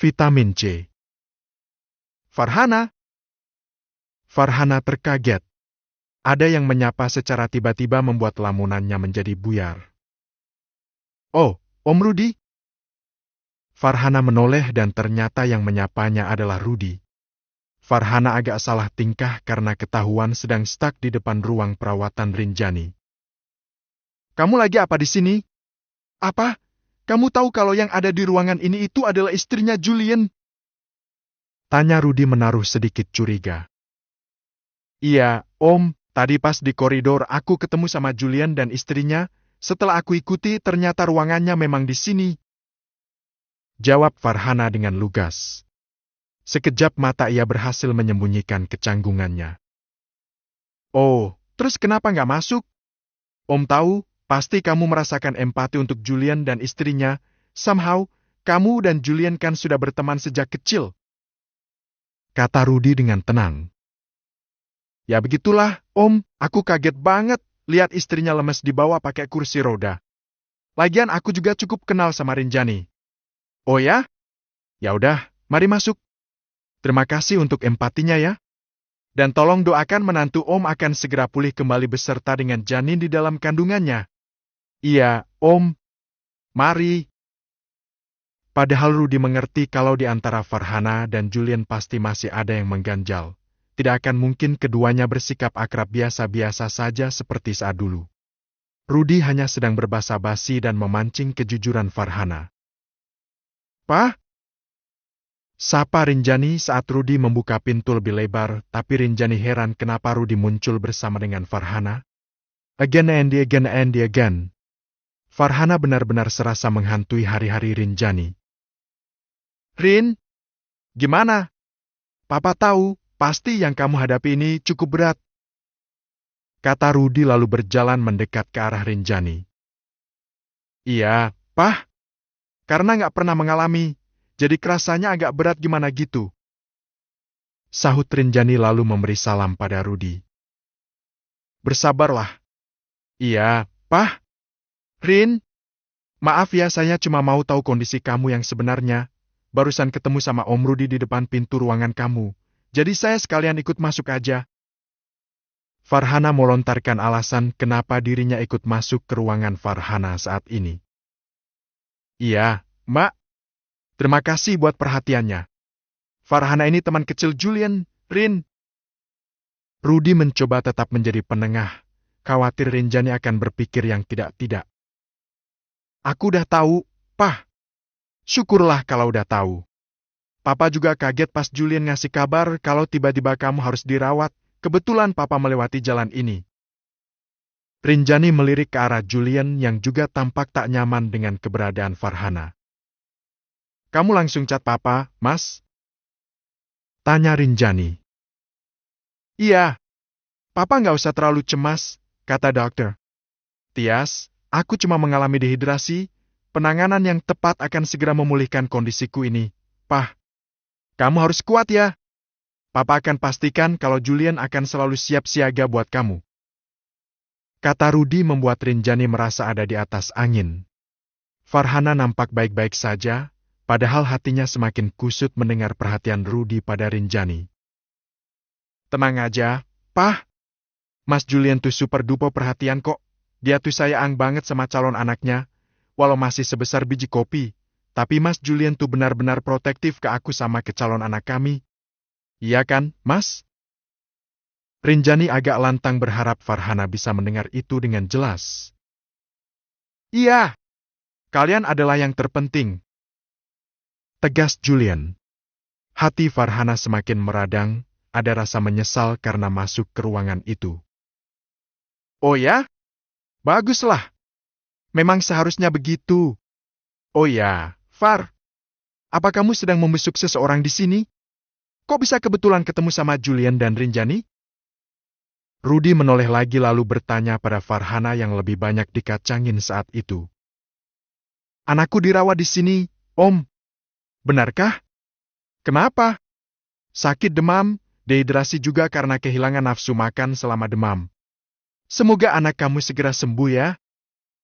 Vitamin C. Farhana? Farhana terkaget. Ada yang menyapa secara tiba-tiba membuat lamunannya menjadi buyar. Oh, Om Rudi? Farhana menoleh dan ternyata yang menyapanya adalah Rudi. Farhana agak salah tingkah karena ketahuan sedang stuck di depan ruang perawatan Rinjani. Kamu lagi apa di sini? Apa? Kamu tahu kalau yang ada di ruangan ini itu adalah istrinya Julian? Tanya Rudi menaruh sedikit curiga. Iya, Om, tadi pas di koridor aku ketemu sama Julian dan istrinya, setelah aku ikuti ternyata ruangannya memang di sini. Jawab Farhana dengan lugas. Sekejap mata ia berhasil menyembunyikan kecanggungannya. Oh, terus kenapa nggak masuk? Om tahu, pasti kamu merasakan empati untuk Julian dan istrinya. Somehow, kamu dan Julian kan sudah berteman sejak kecil. Kata Rudi dengan tenang. Ya begitulah, Om, aku kaget banget lihat istrinya lemes dibawa pakai kursi roda. Lagian aku juga cukup kenal sama Rinjani. Oh ya? Ya udah, mari masuk. Terima kasih untuk empatinya ya. Dan tolong doakan menantu Om akan segera pulih kembali beserta dengan janin di dalam kandungannya. Iya, Om. Mari. Padahal Rudi mengerti kalau di antara Farhana dan Julian pasti masih ada yang mengganjal. Tidak akan mungkin keduanya bersikap akrab biasa-biasa saja seperti saat dulu. Rudi hanya sedang berbasa-basi dan memancing kejujuran Farhana. Pak? Sapa Rinjani saat Rudi membuka pintu lebih lebar, tapi Rinjani heran kenapa Rudi muncul bersama dengan Farhana. Again and again. Farhana benar-benar serasa menghantui hari-hari Rinjani. Rin, gimana? Papa tahu, pasti yang kamu hadapi ini cukup berat. Kata Rudi lalu berjalan mendekat ke arah Rinjani. Iya, Pah. Karena nggak pernah mengalami, jadi kerasanya agak berat gimana gitu. Sahut Rinjani lalu memberi salam pada Rudi. Bersabarlah. Iya, Pah. Rin, maaf ya saya cuma mau tahu kondisi kamu yang sebenarnya. Barusan ketemu sama Om Rudi di depan pintu ruangan kamu. Jadi saya sekalian ikut masuk aja. Farhana melontarkan alasan kenapa dirinya ikut masuk ke ruangan Farhana saat ini. Iya, Mbak. Terima kasih buat perhatiannya. Farhana ini teman kecil Julian, Rin. Rudi mencoba tetap menjadi penengah. Khawatir Rinjani akan berpikir yang tidak-tidak. Aku udah tahu, Pah. Syukurlah kalau udah tahu. Papa juga kaget pas Julian ngasih kabar kalau tiba-tiba kamu harus dirawat. Kebetulan Papa melewati jalan ini. Rinjani melirik ke arah Julian yang juga tampak tak nyaman dengan keberadaan Farhana. Kamu langsung cat Papa, Mas? Tanya Rinjani. Iya. Papa nggak usah terlalu cemas, kata dokter. Tias, aku cuma mengalami dehidrasi. Penanganan yang tepat akan segera memulihkan kondisiku ini. Pah, kamu harus kuat ya. Papa akan pastikan kalau Julian akan selalu siap siaga buat kamu. Kata Rudi membuat Rinjani merasa ada di atas angin. Farhana nampak baik-baik saja, padahal hatinya semakin kusut mendengar perhatian Rudi pada Rinjani. Tenang aja, Pah. Mas Julian tuh super duper perhatian kok. Dia tuh sayang banget sama calon anaknya. Walau masih sebesar biji kopi, tapi Mas Julian tuh benar-benar protektif ke aku sama ke calon anak kami. Iya kan, Mas? Rinjani agak lantang berharap Farhana bisa mendengar itu dengan jelas. Iya, kalian adalah yang terpenting. Tegas Julian. Hati Farhana semakin meradang, ada rasa menyesal karena masuk ke ruangan itu. Oh ya? Baguslah. Memang seharusnya begitu. Oh ya, Far. Apa kamu sedang membesuk seseorang di sini? Kok bisa kebetulan ketemu sama Julian dan Rinjani? Rudi menoleh lagi lalu bertanya pada Farhana yang lebih banyak dikacangin saat itu. Anakku dirawat di sini, Om. Benarkah? Kenapa? Sakit demam, dehidrasi juga karena kehilangan nafsu makan selama demam. Semoga anak kamu segera sembuh ya.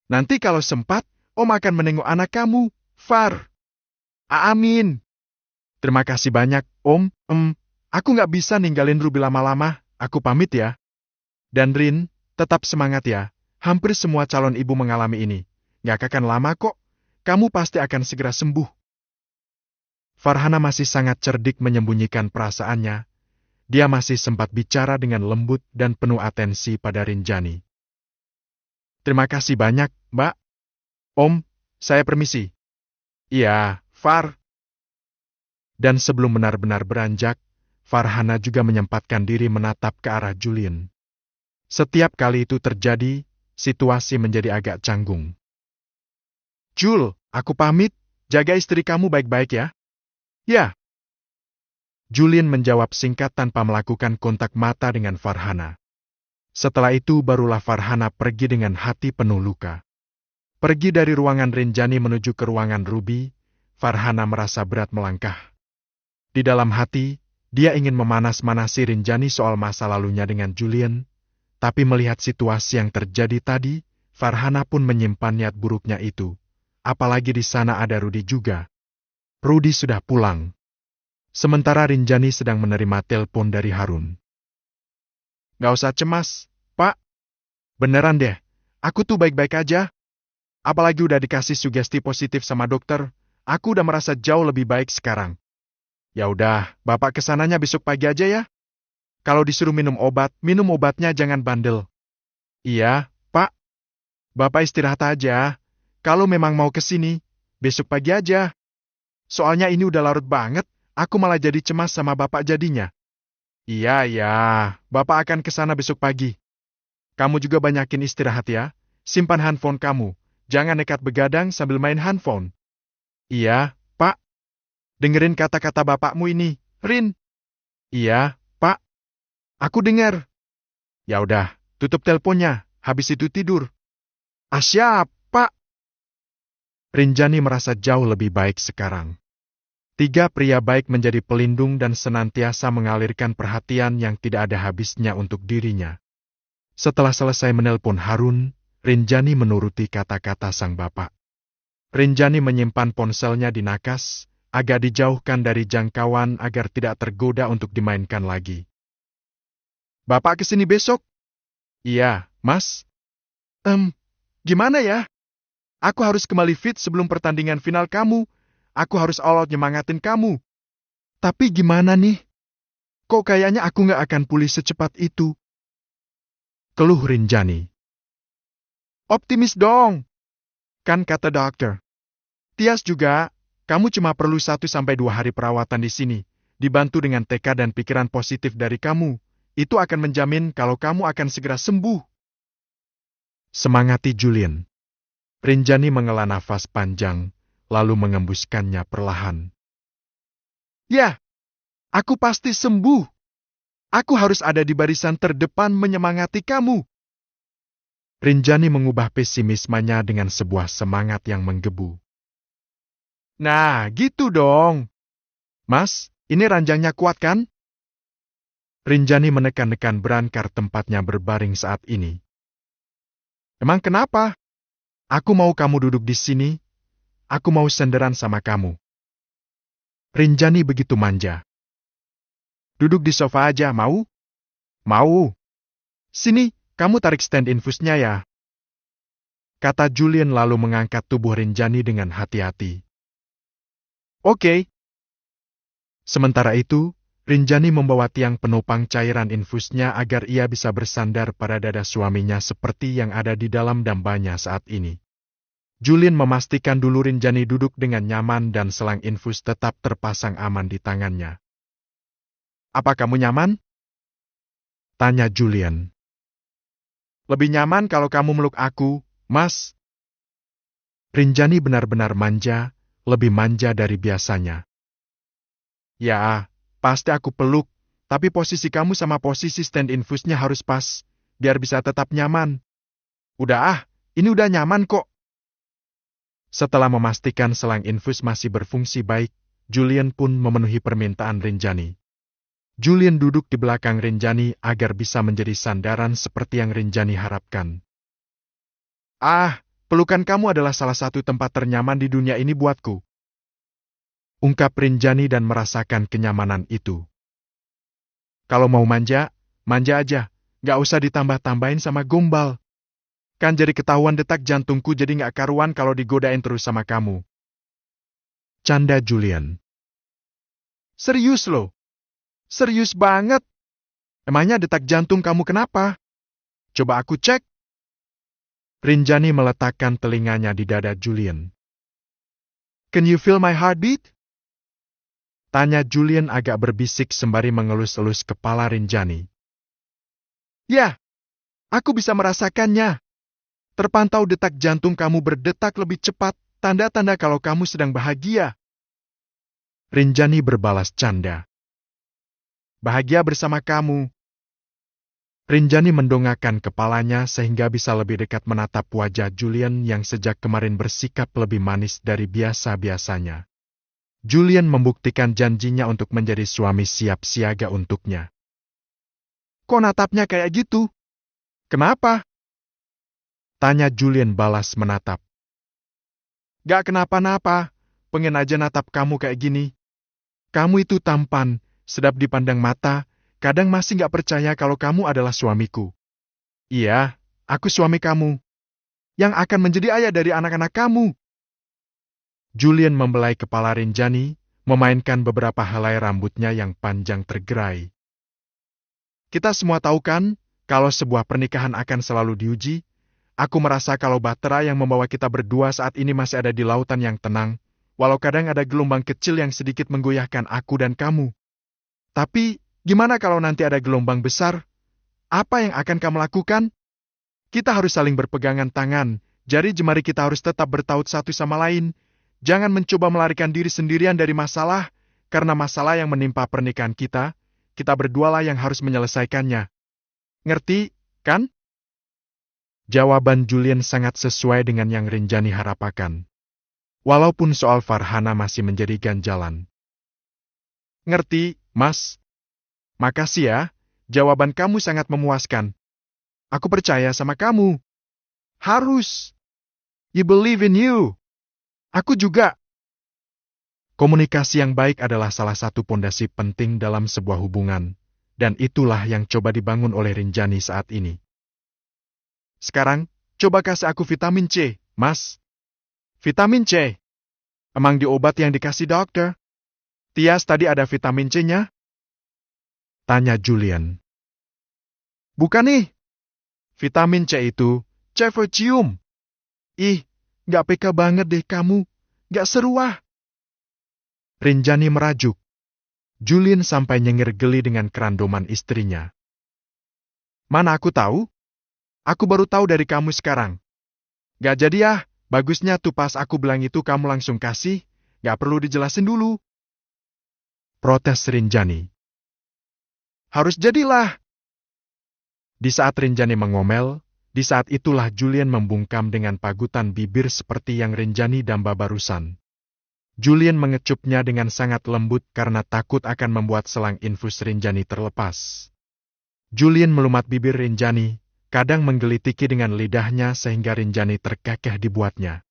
Nanti kalau sempat, Om akan menengok anak kamu, Far. Amin. Terima kasih banyak, Om. Aku nggak bisa ninggalin Ruby lama-lama, aku pamit ya. Dan Rin, tetap semangat ya. Hampir semua calon ibu mengalami ini. Nggak akan lama kok. Kamu pasti akan segera sembuh. Farhana masih sangat cerdik menyembunyikan perasaannya. Dia masih sempat bicara dengan lembut dan penuh atensi pada Rinjani. Terima kasih banyak, Mbak. Om, saya permisi. Iya, Far. Dan sebelum benar-benar beranjak, Farhana juga menyempatkan diri menatap ke arah Julian. Setiap kali itu terjadi, situasi menjadi agak canggung. Jul, aku pamit, jaga istri kamu baik-baik ya. Ya. Julian menjawab singkat tanpa melakukan kontak mata dengan Farhana. Setelah itu barulah Farhana pergi dengan hati penuh luka. Pergi dari ruangan Rinjani menuju ke ruangan Ruby, Farhana merasa berat melangkah. Di dalam hati, dia ingin memanas-manasi Rinjani soal masa lalunya dengan Julian, tapi melihat situasi yang terjadi tadi, Farhana pun menyimpan niat buruknya itu. Apalagi di sana ada Rudy juga. Rudy sudah pulang. Sementara Rinjani sedang menerima telepon dari Harun. Gak usah cemas, Pak. Beneran deh, aku tuh baik-baik aja. Apalagi udah dikasih sugesti positif sama dokter, aku udah merasa jauh lebih baik sekarang. Ya udah, Bapak kesananya besok pagi aja ya. Kalau disuruh minum obatnya jangan bandel. Iya, Pak. Bapak istirahat aja. Kalau memang mau ke sini, besok pagi aja. Soalnya ini udah larut banget, aku malah jadi cemas sama Bapak jadinya. Iya, Bapak akan ke sana besok pagi. Kamu juga banyakin istirahat ya. Simpan handphone kamu. Jangan nekat begadang sambil main handphone. Iya, Pak. Dengerin kata-kata bapakmu ini, Rin. Iya, Pak. Aku dengar. Ya udah, tutup teleponnya. Habis itu tidur. Siap, Pak. Rinjani merasa jauh lebih baik sekarang. 3 pria baik menjadi pelindung dan senantiasa mengalirkan perhatian yang tidak ada habisnya untuk dirinya. Setelah selesai menelpon Harun, Rinjani menuruti kata-kata sang bapak. Rinjani menyimpan ponselnya di nakas, agak dijauhkan dari jangkauan agar tidak tergoda untuk dimainkan lagi. Bapak kesini besok? Iya, Mas. Gimana ya? Aku harus kembali fit sebelum pertandingan final kamu. Aku harus all out nyemangatin kamu. Tapi gimana nih? Kok kayaknya aku nggak akan pulih secepat itu? Keluh Rinjani. Optimis dong. Kan kata dokter. Tias juga, kamu cuma perlu 1-2 hari perawatan di sini. Dibantu dengan tekad dan pikiran positif dari kamu. Itu akan menjamin kalau kamu akan segera sembuh. Semangati Julian. Rinjani menghela nafas panjang, lalu mengembuskannya perlahan. Ya, aku pasti sembuh. Aku harus ada di barisan terdepan menyemangati kamu. Rinjani mengubah pesimismenya dengan sebuah semangat yang menggebu. Nah, gitu dong. Mas, ini ranjangnya kuat kan? Rinjani menekan-nekan berangkar tempatnya berbaring saat ini. Emang kenapa? Aku mau kamu duduk di sini. Aku mau senderan sama kamu. Rinjani begitu manja. Duduk di sofa aja, mau? Mau. Sini, kamu tarik stand infusnya ya. Kata Julian lalu mengangkat tubuh Rinjani dengan hati-hati. Oke. Sementara itu, Rinjani membawa tiang penopang cairan infusnya agar ia bisa bersandar pada dada suaminya seperti yang ada di dalam dambanya saat ini. Julian memastikan dulu Rinjani duduk dengan nyaman dan selang infus tetap terpasang aman di tangannya. Apa kamu nyaman? Tanya Julian. Lebih nyaman kalau kamu meluk aku, Mas. Rinjani benar-benar manja, lebih manja dari biasanya. Ya, pasti aku peluk, tapi posisi kamu sama posisi stand infusnya harus pas, biar bisa tetap nyaman. Udah ini udah nyaman kok. Setelah memastikan selang infus masih berfungsi baik, Julian pun memenuhi permintaan Rinjani. Julian duduk di belakang Rinjani agar bisa menjadi sandaran seperti yang Rinjani harapkan. Pelukan kamu adalah salah satu tempat ternyaman di dunia ini buatku. ungkap Rinjani dan merasakan kenyamanan itu. Kalau mau manja, manja aja, gak usah ditambah-tambahin sama gombal. Kan jadi ketahuan detak jantungku jadi gak karuan kalau digodain terus sama kamu. Canda Julian. Serius loh? Serius banget? Emangnya detak jantung kamu kenapa? Coba aku cek. Rinjani meletakkan telinganya di dada Julian. Can you feel my heartbeat? Tanya Julian agak berbisik sembari mengelus-elus kepala Rinjani. Ya, aku bisa merasakannya. Terpantau detak jantung kamu berdetak lebih cepat, tanda-tanda kalau kamu sedang bahagia. Rinjani berbalas canda. Bahagia bersama kamu. Rinjani mendongakkan kepalanya sehingga bisa lebih dekat menatap wajah Julian yang sejak kemarin bersikap lebih manis dari biasa-biasanya. Julian membuktikan janjinya untuk menjadi suami siap siaga untuknya. Kok natapnya kayak gitu? Kenapa? Tanya Julian balas menatap. Gak kenapa-napa, pengen aja natap kamu kayak gini. Kamu itu tampan, sedap dipandang mata, kadang masih gak percaya kalau kamu adalah suamiku. Iya, aku suami kamu. Yang akan menjadi ayah dari anak-anak kamu. Julian membelai kepala Rinjani, memainkan beberapa helai rambutnya yang panjang tergerai. Kita semua tahu kan, kalau sebuah pernikahan akan selalu diuji. Aku merasa kalau bahtera yang membawa kita berdua saat ini masih ada di lautan yang tenang, walau kadang ada gelombang kecil yang sedikit menggoyahkan aku dan kamu. Tapi, gimana kalau nanti ada gelombang besar? Apa yang akan kamu lakukan? Kita harus saling berpegangan tangan, jari jemari kita harus tetap bertaut satu sama lain. Jangan mencoba melarikan diri sendirian dari masalah, karena masalah yang menimpa pernikahan kita berdualah yang harus menyelesaikannya. Ngerti, kan? Jawaban Julian sangat sesuai dengan yang Rinjani harapkan. Walaupun soal Farhana masih menjadi ganjalan. Ngerti, Mas? Makasih ya, jawaban kamu sangat memuaskan. Aku percaya sama kamu. Harus. You believe in you. Aku juga. Komunikasi yang baik adalah salah satu pondasi penting dalam sebuah hubungan, dan itulah yang coba dibangun oleh Rinjani saat ini. Sekarang, coba kasih aku vitamin C, Mas. Vitamin C? Emang di obat yang dikasih dokter? Tias tadi ada vitamin C-nya? Tanya Julian. Bukan nih. Vitamin C itu, Cefercium. Ih, gak peka banget deh kamu. Gak seru ah. Rinjani merajuk. Julian sampai nyengir geli dengan kerandoman istrinya. Mana aku tahu? Aku baru tahu dari kamu sekarang. Gak jadi ah, bagusnya tuh pas aku bilang itu kamu langsung kasih, gak perlu dijelasin dulu. Protes Rinjani. Harus jadilah. Di saat Rinjani mengomel, di saat itulah Julian membungkam dengan pagutan bibir seperti yang Rinjani damba barusan. Julian mengecupnya dengan sangat lembut karena takut akan membuat selang infus Rinjani terlepas. Julian melumat bibir Rinjani, kadang menggelitiki dengan lidahnya sehingga Rinjani terkekeh dibuatnya.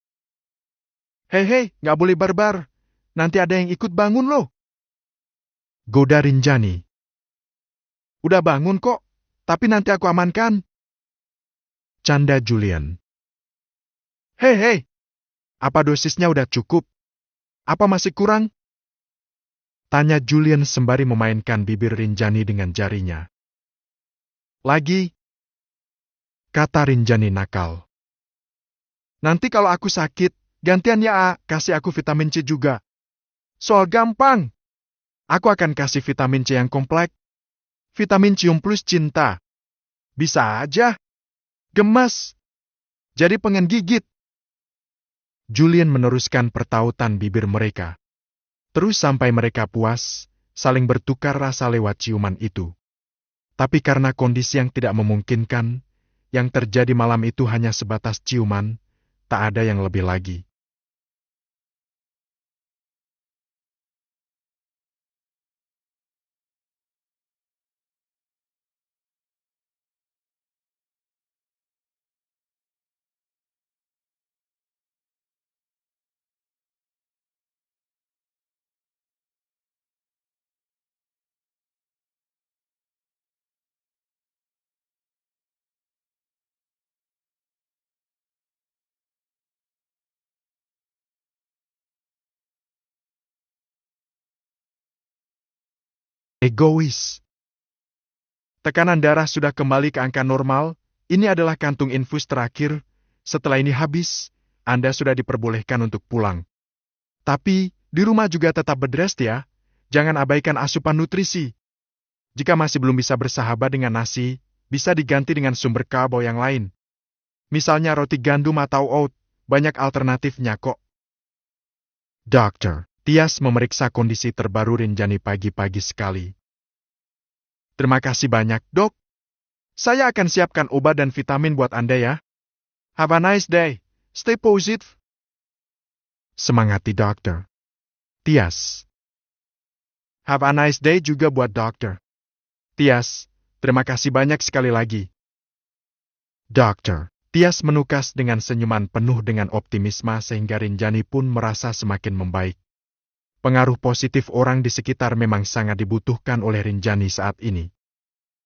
Hei, gak boleh barbar. Nanti ada yang ikut bangun loh. Goda Rinjani. Udah bangun kok, tapi nanti aku amankan. Canda Julian. Hei, apa dosisnya udah cukup? Apa masih kurang? Tanya Julian sembari memainkan bibir Rinjani dengan jarinya. Lagi, kata Rinjani nakal. Nanti kalau aku sakit, gantian ya kasih aku vitamin C juga. Soal gampang. Aku akan kasih vitamin C yang komplek. Vitamin cium plus cinta. Bisa aja. Gemas. Jadi pengen gigit. Julian meneruskan pertautan bibir mereka. Terus sampai mereka puas, saling bertukar rasa lewat ciuman itu. Tapi karena kondisi yang tidak memungkinkan, yang terjadi malam itu hanya sebatas ciuman, tak ada yang lebih lagi. Egois. Tekanan darah sudah kembali ke angka normal, ini adalah kantung infus terakhir, setelah ini habis, Anda sudah diperbolehkan untuk pulang. Tapi, di rumah juga tetap bed-rest ya, jangan abaikan asupan nutrisi. Jika masih belum bisa bersahabat dengan nasi, bisa diganti dengan sumber karbo yang lain. Misalnya roti gandum atau oat, banyak alternatifnya kok. Dokter, Tias memeriksa kondisi terbaru Rinjani pagi-pagi sekali. Terima kasih banyak, dok. Saya akan siapkan obat dan vitamin buat Anda ya. Have a nice day. Stay positive. Semangati dokter. Tias. Have a nice day juga buat dokter. Tias, terima kasih banyak sekali lagi. Dokter. Tias menukas dengan senyuman penuh dengan optimisme sehingga Rinjani pun merasa semakin membaik. Pengaruh positif orang di sekitar memang sangat dibutuhkan oleh Rinjani saat ini.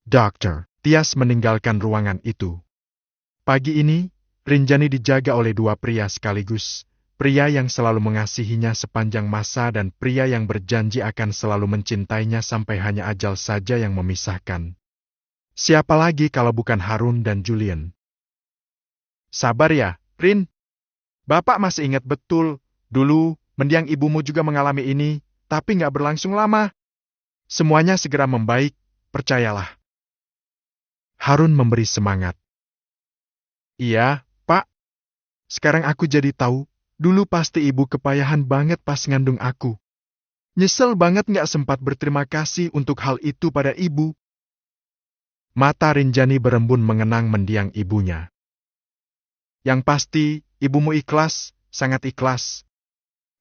Dokter, Tias meninggalkan ruangan itu. Pagi ini, Rinjani dijaga oleh dua pria sekaligus, pria yang selalu mengasihinya sepanjang masa dan pria yang berjanji akan selalu mencintainya sampai hanya ajal saja yang memisahkan. Siapa lagi kalau bukan Harun dan Julian? Sabar ya, Rin. Bapak masih ingat betul, dulu, mendiang ibumu juga mengalami ini, tapi nggak berlangsung lama. Semuanya segera membaik, percayalah. Harun memberi semangat. Iya, Pak. Sekarang aku jadi tahu, dulu pasti ibu kepayahan banget pas ngandung aku. Nyesel banget nggak sempat berterima kasih untuk hal itu pada ibu. Mata Rinjani berembun mengenang mendiang ibunya. Yang pasti, ibumu ikhlas, sangat ikhlas.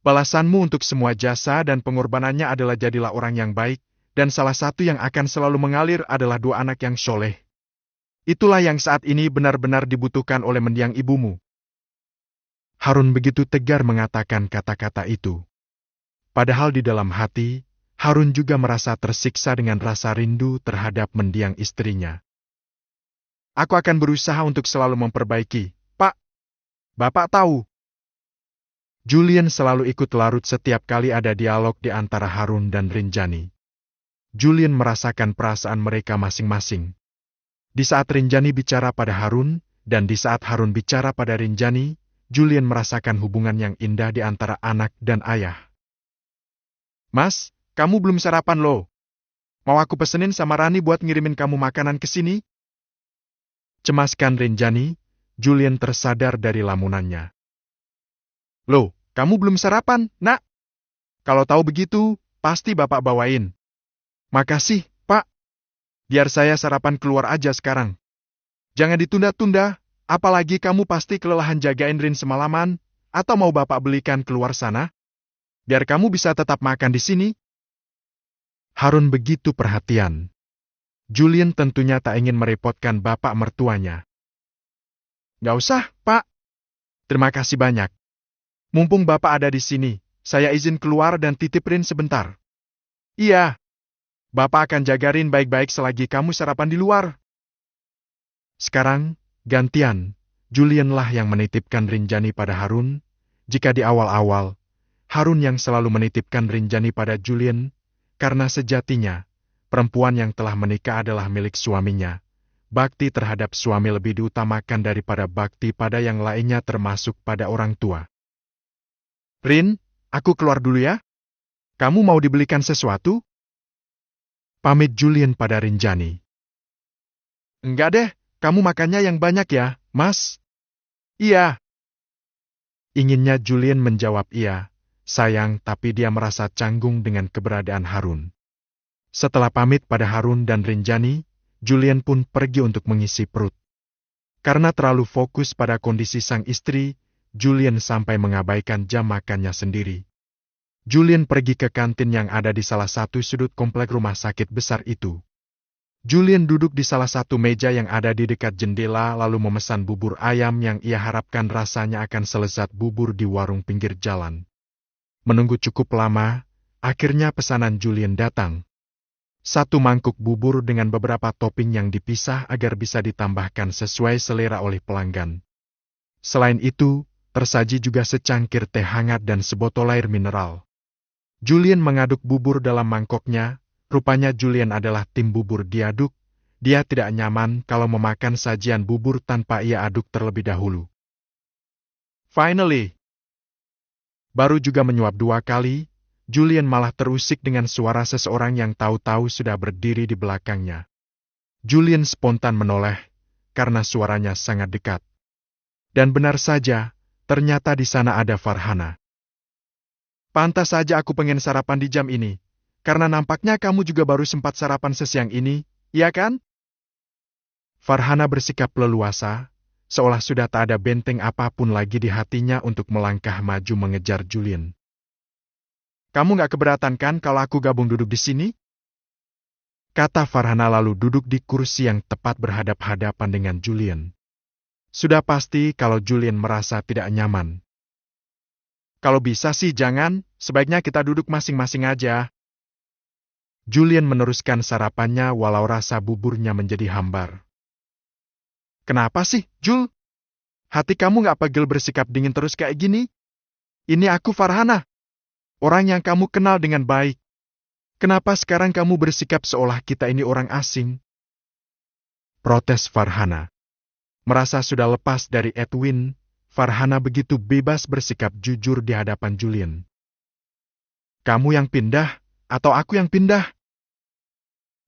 Balasanmu untuk semua jasa dan pengorbanannya adalah jadilah orang yang baik, dan salah satu yang akan selalu mengalir adalah dua anak yang soleh. Itulah yang saat ini benar-benar dibutuhkan oleh mendiang ibumu. Harun begitu tegar mengatakan kata-kata itu. Padahal di dalam hati, Harun juga merasa tersiksa dengan rasa rindu terhadap mendiang istrinya. Aku akan berusaha untuk selalu memperbaiki, Pak. Bapak tahu. Julian selalu ikut larut setiap kali ada dialog di antara Harun dan Rinjani. Julian merasakan perasaan mereka masing-masing. Di saat Rinjani bicara pada Harun, dan di saat Harun bicara pada Rinjani, Julian merasakan hubungan yang indah di antara anak dan ayah. Mas, kamu belum sarapan loh. Mau aku pesenin sama Rani buat ngirimin kamu makanan ke sini? Cemaskan Rinjani, Julian tersadar dari lamunannya. Loh, kamu belum sarapan, nak? Kalau tahu begitu, pasti bapak bawain. Makasih, Pak. Biar saya sarapan keluar aja sekarang. Jangan ditunda-tunda, apalagi kamu pasti kelelahan jagain Rin semalaman, atau mau bapak belikan keluar sana? Biar kamu bisa tetap makan di sini. Harun begitu perhatian. Julian tentunya tak ingin merepotkan bapak mertuanya. Gak usah, Pak. Terima kasih banyak. Mumpung bapak ada di sini, saya izin keluar dan titip Rin sebentar. Iya. Bapak akan jaga Rin baik-baik selagi kamu sarapan di luar. Sekarang, gantian, Julianlah yang menitipkan Rinjani pada Harun. Jika di awal-awal, Harun yang selalu menitipkan Rinjani pada Julian, karena sejatinya, perempuan yang telah menikah adalah milik suaminya. Bakti terhadap suami lebih diutamakan daripada bakti pada yang lainnya termasuk pada orang tua. Rin, aku keluar dulu ya. Kamu mau dibelikan sesuatu? Pamit Julian pada Rinjani. Enggak deh, kamu makannya yang banyak ya, Mas. Iya. Inginnya Julian menjawab iya, sayang tapi dia merasa canggung dengan keberadaan Harun. Setelah pamit pada Harun dan Rinjani, Julian pun pergi untuk mengisi perut. Karena terlalu fokus pada kondisi sang istri, Julian sampai mengabaikan jam makannya sendiri. Julian pergi ke kantin yang ada di salah satu sudut komplek rumah sakit besar itu. Julian duduk di salah satu meja yang ada di dekat jendela lalu memesan bubur ayam yang ia harapkan rasanya akan selezat bubur di warung pinggir jalan. Menunggu cukup lama, akhirnya pesanan Julian datang. Satu mangkuk bubur dengan beberapa topping yang dipisah agar bisa ditambahkan sesuai selera oleh pelanggan. Selain itu, tersaji juga secangkir teh hangat dan sebotol air mineral. Julian mengaduk bubur dalam mangkoknya, Rupanya Julian adalah tim bubur diaduk. Dia tidak nyaman kalau memakan sajian bubur tanpa ia aduk terlebih dahulu. Finally, baru juga menyuap 2 kali, Julian malah terusik dengan suara seseorang yang tahu-tahu sudah berdiri di belakangnya. Julian spontan menoleh, karena suaranya sangat dekat. Dan benar saja, ternyata di sana ada Farhana. Pantas saja aku pengen sarapan di jam ini, karena nampaknya kamu juga baru sempat sarapan sesiang ini, iya kan? Farhana bersikap leluasa, seolah sudah tak ada benteng apapun lagi di hatinya untuk melangkah maju mengejar Julian. Kamu gak keberatan kan kalau aku gabung duduk di sini? Kata Farhana lalu duduk di kursi yang tepat berhadap-hadapan dengan Julian. Sudah pasti kalau Julian merasa tidak nyaman. Kalau bisa sih jangan, sebaiknya kita duduk masing-masing aja. Julian meneruskan sarapannya walau rasa buburnya menjadi hambar. Kenapa sih, Jul? Hati kamu gak pegel bersikap dingin terus kayak gini? Ini aku Farhana, orang yang kamu kenal dengan baik. Kenapa sekarang kamu bersikap seolah kita ini orang asing? Protes Farhana. Merasa sudah lepas dari Edwin, Farhana begitu bebas bersikap jujur di hadapan Julian. Kamu yang pindah, atau aku yang pindah?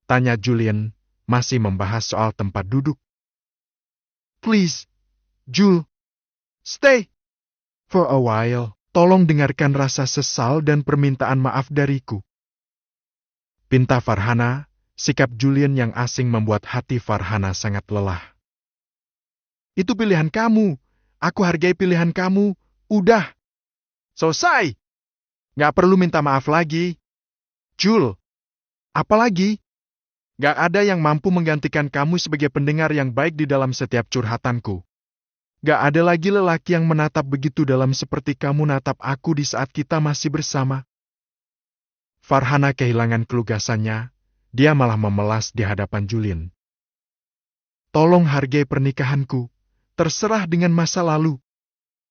Tanya Julian, masih membahas soal tempat duduk. Please, Jul, stay. For a while, tolong dengarkan rasa sesal dan permintaan maaf dariku. Pinta Farhana, sikap Julian yang asing membuat hati Farhana sangat lelah. Itu pilihan kamu, aku hargai pilihan kamu, udah. Selesai. Gak perlu minta maaf lagi. Jul, apalagi? Gak ada yang mampu menggantikan kamu sebagai pendengar yang baik di dalam setiap curhatanku. Gak ada lagi lelaki yang menatap begitu dalam seperti kamu natap aku di saat kita masih bersama. Farhana kehilangan kelugasannya, dia malah memelas di hadapan Julian. Tolong hargai pernikahanku, terserah dengan masa lalu.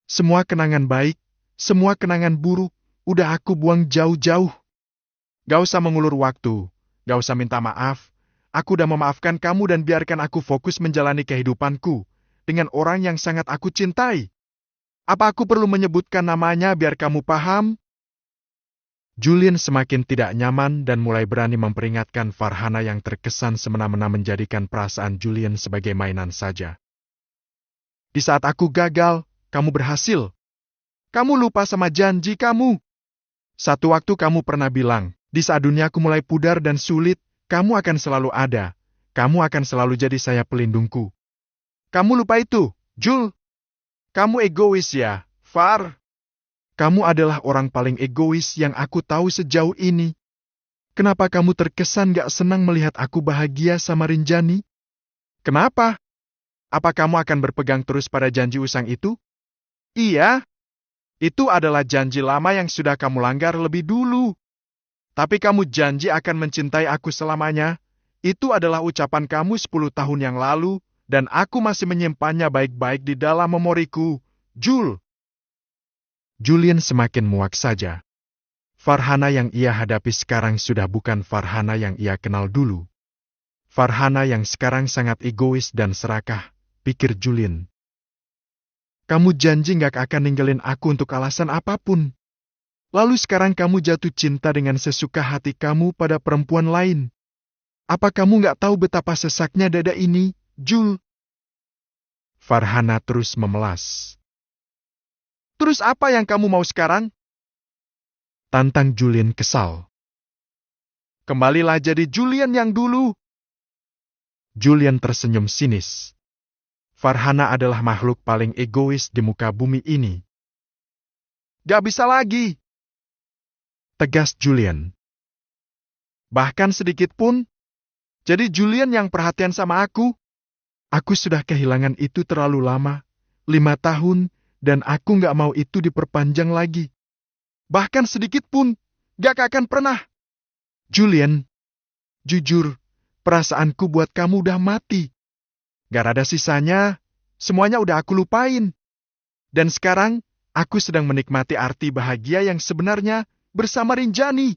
Semua kenangan baik, semua kenangan buruk, udah aku buang jauh-jauh. Gak usah mengulur waktu, gak usah minta maaf. Aku udah memaafkan kamu dan biarkan aku fokus menjalani kehidupanku dengan orang yang sangat aku cintai. Apa aku perlu menyebutkan namanya biar kamu paham? Julian semakin tidak nyaman dan mulai berani memperingatkan Farhana yang terkesan semena-mena menjadikan perasaan Julian sebagai mainan saja. Di saat aku gagal, kamu berhasil. Kamu lupa sama janji kamu. Satu waktu kamu pernah bilang, di saat duniaku mulai pudar dan sulit, kamu akan selalu ada. Kamu akan selalu jadi sayap pelindungku. Kamu lupa itu, Jul. Kamu egois ya, Far. Kamu adalah orang paling egois yang aku tahu sejauh ini. Kenapa kamu terkesan gak senang melihat aku bahagia sama Rinjani? Kenapa? Apa kamu akan berpegang terus pada janji usang itu? Iya. Itu adalah janji lama yang sudah kamu langgar lebih dulu. Tapi kamu janji akan mencintai aku selamanya. Itu adalah ucapan kamu 10 tahun yang lalu, dan aku masih menyimpannya baik-baik di dalam memoriku, Jul. Julian semakin muak saja. Farhana yang ia hadapi sekarang sudah bukan Farhana yang ia kenal dulu. Farhana yang sekarang sangat egois dan serakah, pikir Julian. Kamu janji gak akan ninggalin aku untuk alasan apapun. Lalu sekarang kamu jatuh cinta dengan sesuka hati kamu pada perempuan lain. Apa kamu gak tahu betapa sesaknya dada ini, Jul? Farhana terus memelas. Terus apa yang kamu mau sekarang? Tantang Julian kesal. Kembalilah jadi Julian yang dulu. Julian tersenyum sinis. Farhana adalah makhluk paling egois di muka bumi ini. Gak bisa lagi. Tegas Julian. Bahkan sedikit pun. Jadi Julian yang perhatian sama aku. Aku sudah kehilangan itu terlalu lama. 5 tahun, dan aku gak mau itu diperpanjang lagi. Bahkan sedikit pun, gak akan pernah. Julian, jujur, perasaanku buat kamu udah mati. Gak ada sisanya, semuanya udah aku lupain. Dan sekarang, aku sedang menikmati arti bahagia yang sebenarnya bersama Rinjani.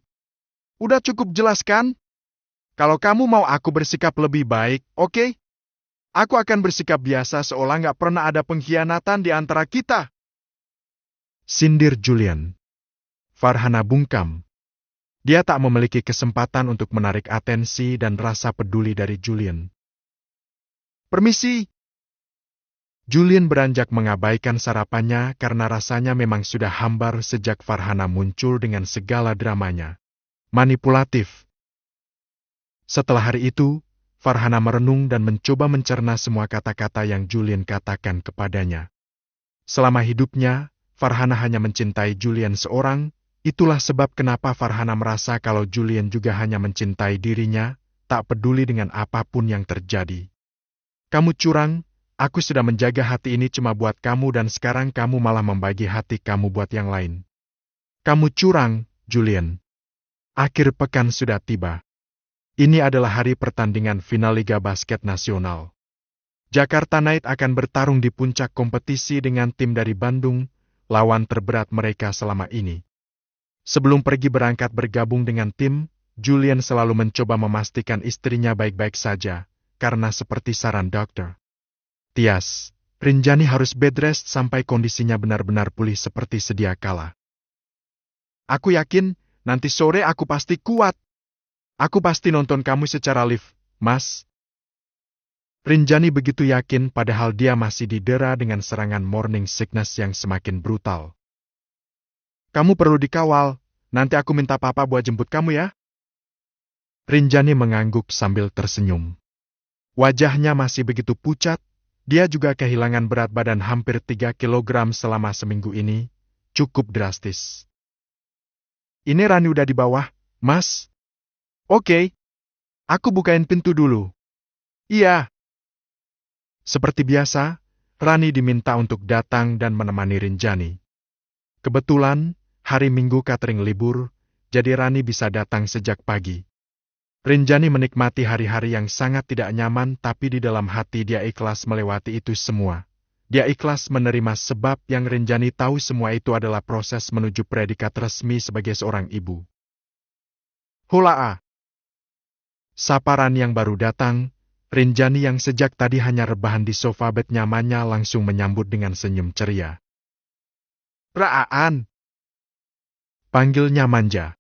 Udah cukup jelas kan? Kalau kamu mau aku bersikap lebih baik, oke? Aku akan bersikap biasa seolah nggak pernah ada pengkhianatan di antara kita. Sindir Julian. Farhana bungkam. Dia tak memiliki kesempatan untuk menarik atensi dan rasa peduli dari Julian. Permisi. Julian beranjak mengabaikan sarapannya karena rasanya memang sudah hambar sejak Farhana muncul dengan segala dramanya. Manipulatif. Setelah hari itu, Farhana merenung dan mencoba mencerna semua kata-kata yang Julian katakan kepadanya. Selama hidupnya, Farhana hanya mencintai Julian seorang, itulah sebab kenapa Farhana merasa kalau Julian juga hanya mencintai dirinya, tak peduli dengan apapun yang terjadi. Kamu curang, aku sudah menjaga hati ini cuma buat kamu dan sekarang kamu malah membagi hati kamu buat yang lain. Kamu curang, Julian. Akhir pekan sudah tiba. Ini adalah hari pertandingan final Liga Basket Nasional. Jakarta Knight akan bertarung di puncak kompetisi dengan tim dari Bandung, lawan terberat mereka selama ini. Sebelum pergi berangkat bergabung dengan tim, Julian selalu mencoba memastikan istrinya baik-baik saja, karena seperti saran dokter. Tias, Rinjani harus bed rest sampai kondisinya benar-benar pulih seperti sedia kala. Aku yakin, nanti sore aku pasti kuat. Aku pasti nonton kamu secara live, Mas. Rinjani begitu yakin padahal dia masih didera dengan serangan morning sickness yang semakin brutal. Kamu perlu dikawal, nanti aku minta papa buat jemput kamu ya. Rinjani mengangguk sambil tersenyum. Wajahnya masih begitu pucat, dia juga kehilangan berat badan hampir 3 kilogram selama seminggu ini, cukup drastis. Ini Rani udah di bawah, Mas. Oke. Aku bukain pintu dulu. Iya. Seperti biasa, Rani diminta untuk datang dan menemani Rinjani. Kebetulan, hari Minggu catering libur, jadi Rani bisa datang sejak pagi. Rinjani menikmati hari-hari yang sangat tidak nyaman tapi di dalam hati dia ikhlas melewati itu semua. Dia ikhlas menerima sebab yang Rinjani tahu semua itu adalah proses menuju predikat resmi sebagai seorang ibu. Hulaa. Saparan yang baru datang, Rinjani yang sejak tadi hanya rebahan di sofa bed nyamannya langsung menyambut dengan senyum ceria. Raan. Panggilnya manja.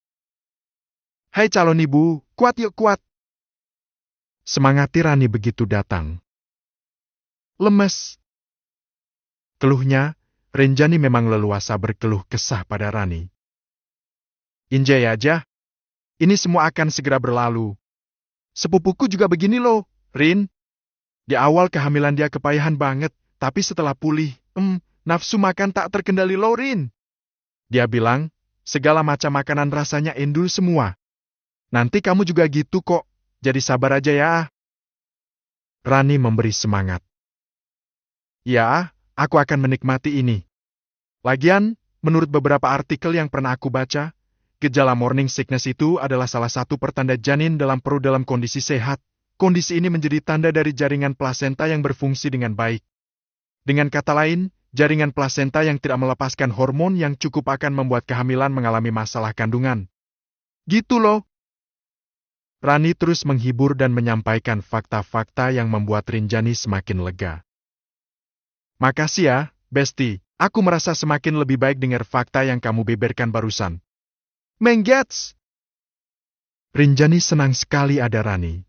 Hai calon ibu, kuat yuk kuat. Semangati Rani begitu datang. Lemes. Keluhnya, Rinjani memang leluasa berkeluh kesah pada Rani. Injay aja. Ini semua akan segera berlalu. Sepupuku juga begini loh, Rin. Di awal kehamilan dia kepayahan banget, tapi setelah pulih, nafsu makan tak terkendali loh, Rin. Dia bilang, segala macam makanan rasanya endul semua. Nanti kamu juga gitu kok, jadi sabar aja ya. Rani memberi semangat. Ya, aku akan menikmati ini. Lagian, menurut beberapa artikel yang pernah aku baca, gejala morning sickness itu adalah salah satu pertanda janin dalam perut dalam kondisi sehat. Kondisi ini menjadi tanda dari jaringan plasenta yang berfungsi dengan baik. Dengan kata lain, jaringan plasenta yang tidak melepaskan hormon yang cukup akan membuat kehamilan mengalami masalah kandungan. Gitu loh. Rani terus menghibur dan menyampaikan fakta-fakta yang membuat Rinjani semakin lega. Makasih ya, Besti. Aku merasa semakin lebih baik dengar fakta yang kamu beberkan barusan. Menggets! Rinjani senang sekali ada Rani.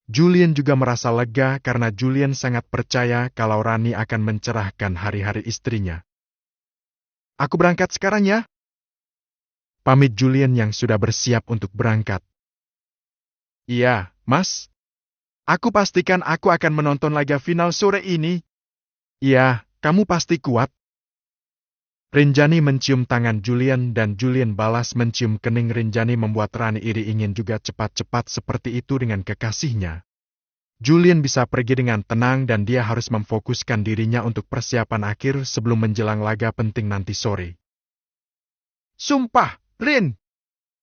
Julian juga merasa lega karena Julian sangat percaya kalau Rani akan mencerahkan hari-hari istrinya. Aku berangkat sekarang ya. Pamit Julian yang sudah bersiap untuk berangkat. Iya, Mas. Aku pastikan aku akan menonton laga final sore ini. Iya, kamu pasti kuat. Rinjani mencium tangan Julian dan Julian balas mencium kening Rinjani membuat Rani iri ingin juga cepat-cepat seperti itu dengan kekasihnya. Julian bisa pergi dengan tenang dan dia harus memfokuskan dirinya untuk persiapan akhir sebelum menjelang laga penting nanti sore. Sumpah, Rin!